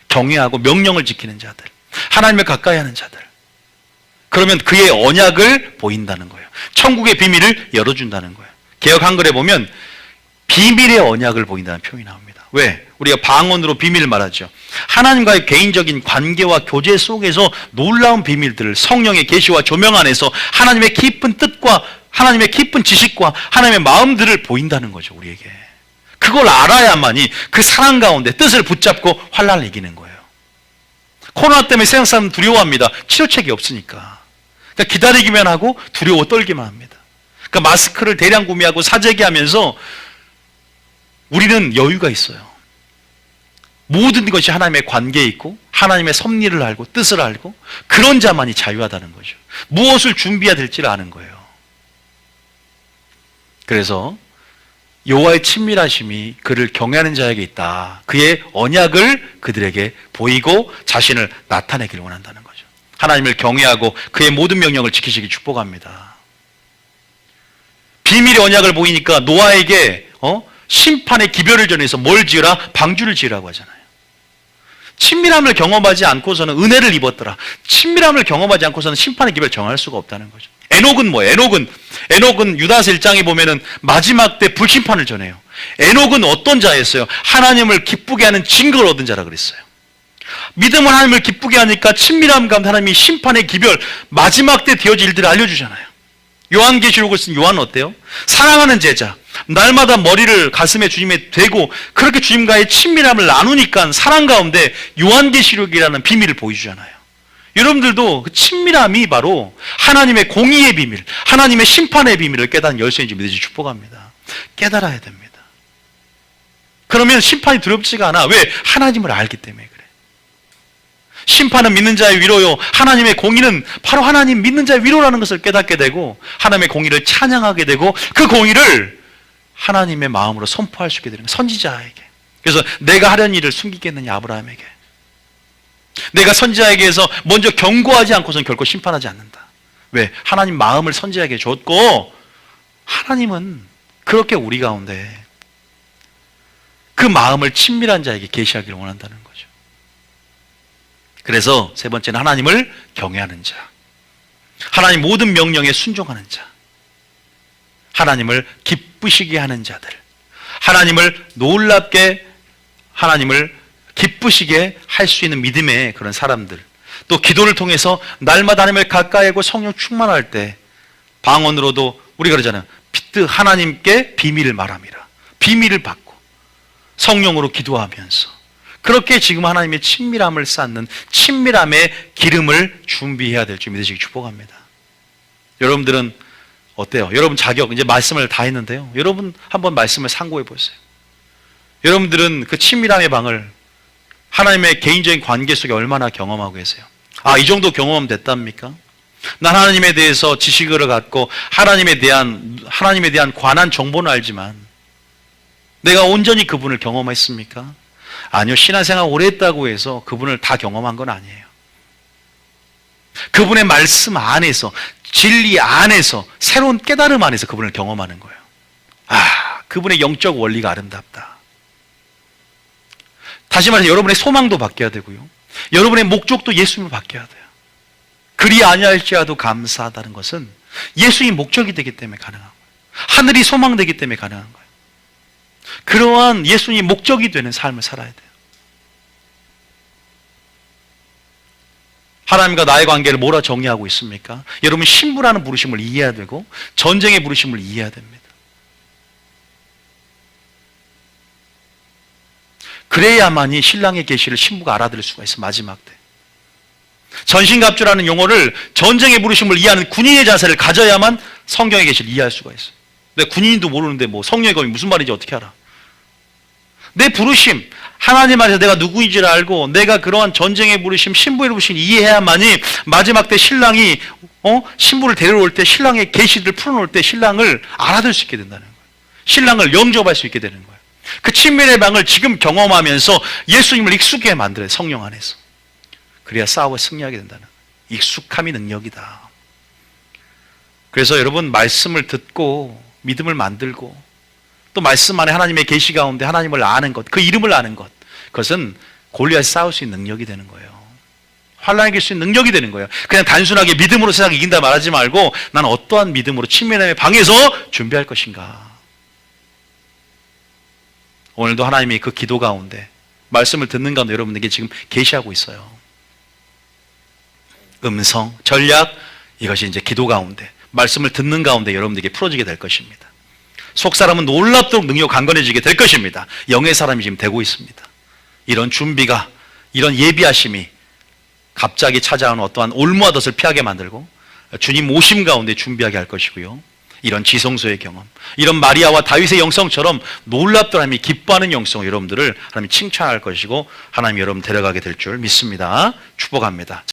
경외하고 명령을 지키는 자들, 하나님을 가까이 하는 자들, 그러면 그의 언약을 보인다는 거예요. 천국의 비밀을 열어준다는 거예요. 개역 한글에 보면 비밀의 언약을 보인다는 표현이 나옵니다. 왜? 우리가 방언으로 비밀을 말하죠. 하나님과의 개인적인 관계와 교제 속에서 놀라운 비밀들을 성령의 계시와 조명 안에서 하나님의 깊은 뜻과 하나님의 깊은 지식과 하나님의 마음들을 보인다는 거죠. 우리에게. 그걸 알아야만이 그 사랑 가운데 뜻을 붙잡고 환난을 이기는 거예요. 코로나 때문에 세상 사람은 두려워합니다. 치료책이 없으니까. 그러니까 기다리기만 하고 두려워 떨기만 합니다. 그러니까 마스크를 대량 구매하고 사재기하면서 우리는 여유가 있어요. 모든 것이 하나님의 관계에 있고 하나님의 섭리를 알고 뜻을 알고 그런 자만이 자유하다는 거죠. 무엇을 준비해야 될지를 아는 거예요. 그래서 여호와의 친밀하심이 그를 경외하는 자에게 있다. 그의 언약을 그들에게 보이고 자신을 나타내기를 원한다는 거죠. 하나님을 경외하고 그의 모든 명령을 지키시기 축복합니다. 비밀의 언약을 보이니까 노아에게 심판의 기별을 전해서 뭘 지으라? 방주를 지으라고 하잖아요. 친밀함을 경험하지 않고서는 은혜를 입었더라. 친밀함을 경험하지 않고서는 심판의 기별을 정할 수가 없다는 거죠. 에녹은 뭐예요? 에녹은 유다서 1장에 보면은 마지막 때 불심판을 전해요. 에녹은 어떤 자였어요? 하나님을 기쁘게 하는 증거를 얻은 자라 그랬어요. 믿음은 하나님을 기쁘게 하니까 친밀함 가운데 하나님이 심판의 기별, 마지막 때 되어질 일들을 알려주잖아요. 요한계시록을 쓴 요한은 어때요? 사랑하는 제자, 날마다 머리를 가슴에 주님에 대고 그렇게 주님과의 친밀함을 나누니까 사랑 가운데 요한계시록이라는 비밀을 보여주잖아요. 여러분들도 그 친밀함이 바로 하나님의 공의의 비밀, 하나님의 심판의 비밀을 깨닫는 열쇠인지 믿으시 축복합니다. 깨달아야 됩니다. 그러면 심판이 두렵지가 않아. 왜? 하나님을 알기 때문에 그래. 심판은 믿는 자의 위로요, 하나님의 공의는 바로 하나님 믿는 자의 위로라는 것을 깨닫게 되고 하나님의 공의를 찬양하게 되고 그 공의를 하나님의 마음으로 선포할 수 있게 되는 거예요. 선지자에게. 그래서 내가 하려는 일을 숨기겠느냐 아브라함에게. 내가 선지자에게서 먼저 경고하지 않고서는 결코 심판하지 않는다. 왜? 하나님 마음을 선지자에게 줬고 하나님은 그렇게 우리 가운데 그 마음을 친밀한 자에게 계시하기를 원한다는 거죠. 그래서 세 번째는 하나님을 경외하는 자, 하나님 모든 명령에 순종하는 자, 하나님을 기쁘시게 하는 자들, 하나님을 놀랍게 하나님을 기쁘시게 할 수 있는 믿음의 그런 사람들, 또 기도를 통해서 날마다 하나님을 가까이 하고 성령 충만할 때 방언으로도 우리가 그러잖아요. 하나님께 비밀을 말함이라. 비밀을 받고 성령으로 기도하면서 그렇게 지금 하나님의 친밀함을 쌓는 친밀함의 기름을 준비해야 될 줄 믿으시기 축복합니다. 여러분들은 어때요? 여러분 자격, 이제 말씀을 다 했는데요. 여러분 한번 말씀을 상고해 보세요. 여러분들은 그 친밀함의 방을 하나님의 개인적인 관계 속에 얼마나 경험하고 계세요? 이 정도 경험하면 됐답니까? 난 하나님에 대해서 지식을 갖고 하나님에 대한 관한 정보는 알지만 내가 온전히 그분을 경험했습니까? 아니요. 신앙생활 오래 했다고 해서 그분을 다 경험한 건 아니에요. 그분의 말씀 안에서, 진리 안에서, 새로운 깨달음 안에서 그분을 경험하는 거예요. 그분의 영적 원리가 아름답다. 다시 말해서 여러분의 소망도 바뀌어야 되고요, 여러분의 목적도 예수님으로 바뀌어야 돼요. 그리 아니할지라도 감사하다는 것은 예수님이 목적이 되기 때문에 가능한 거예요. 하늘이 소망되기 때문에 가능한 거예요. 그러한 예수님이 목적이 되는 삶을 살아야 돼요. 하나님과 나의 관계를 뭐라 정의하고 있습니까? 여러분 신부라는 부르심을 이해해야 되고 전쟁의 부르심을 이해해야 됩니다. 그래야만이 신랑의 계시를 신부가 알아들을 수가 있어. 마지막 때 전신갑주라는 용어를 전쟁의 부르심을 이해하는 군인의 자세를 가져야만 성경의 계시를 이해할 수가 있어요. 근데 군인도 모르는데 뭐 성령의 검이 무슨 말인지 어떻게 알아? 내 부르심, 하나님 안에서 내가 누구인지를 알고 내가 그러한 전쟁의 부르심, 신부의 부르심을 이해해야만이 마지막 때 신랑이 신부를 데려올 때 신랑의 계시를 풀어놓을 때 신랑을 알아들 수 있게 된다는 거예요. 신랑을 영접할 수 있게 되는 거예요. 그 친밀의 방을 지금 경험하면서 예수님을 익숙하게 만들어요. 성령 안에서. 그래야 싸워 승리하게 된다는 거예요. 익숙함이 능력이다. 그래서 여러분 말씀을 듣고 믿음을 만들고 또 말씀 안에 하나님의 계시 가운데 하나님을 아는 것, 그 이름을 아는 것, 그것은 골리앗이 싸울 수 있는 능력이 되는 거예요. 환란에 이길 수 있는 능력이 되는 거예요. 그냥 단순하게 믿음으로 세상 이긴다 말하지 말고 난 어떠한 믿음으로 친밀함의 방에서 준비할 것인가. 오늘도 하나님이 그 기도 가운데 말씀을 듣는 가운데 여러분에게 지금 계시하고 있어요. 음성, 전략, 이것이 이제 기도 가운데 말씀을 듣는 가운데 여러분들에게 풀어지게 될 것입니다. 속사람은 놀랍도록 능력 강건해지게 될 것입니다. 영의 사람이 지금 되고 있습니다. 이런 준비가, 이런 예비하심이 갑자기 찾아오는 어떠한 올무와 덫을 피하게 만들고 주님 오심 가운데 준비하게 할 것이고요, 이런 지성소의 경험, 이런 마리아와 다윗의 영성처럼 놀랍던 하나님이 기뻐하는 영성, 여러분들을 하나님이 칭찬할 것이고 하나님이 여러분 데려가게 될 줄 믿습니다. 축복합니다.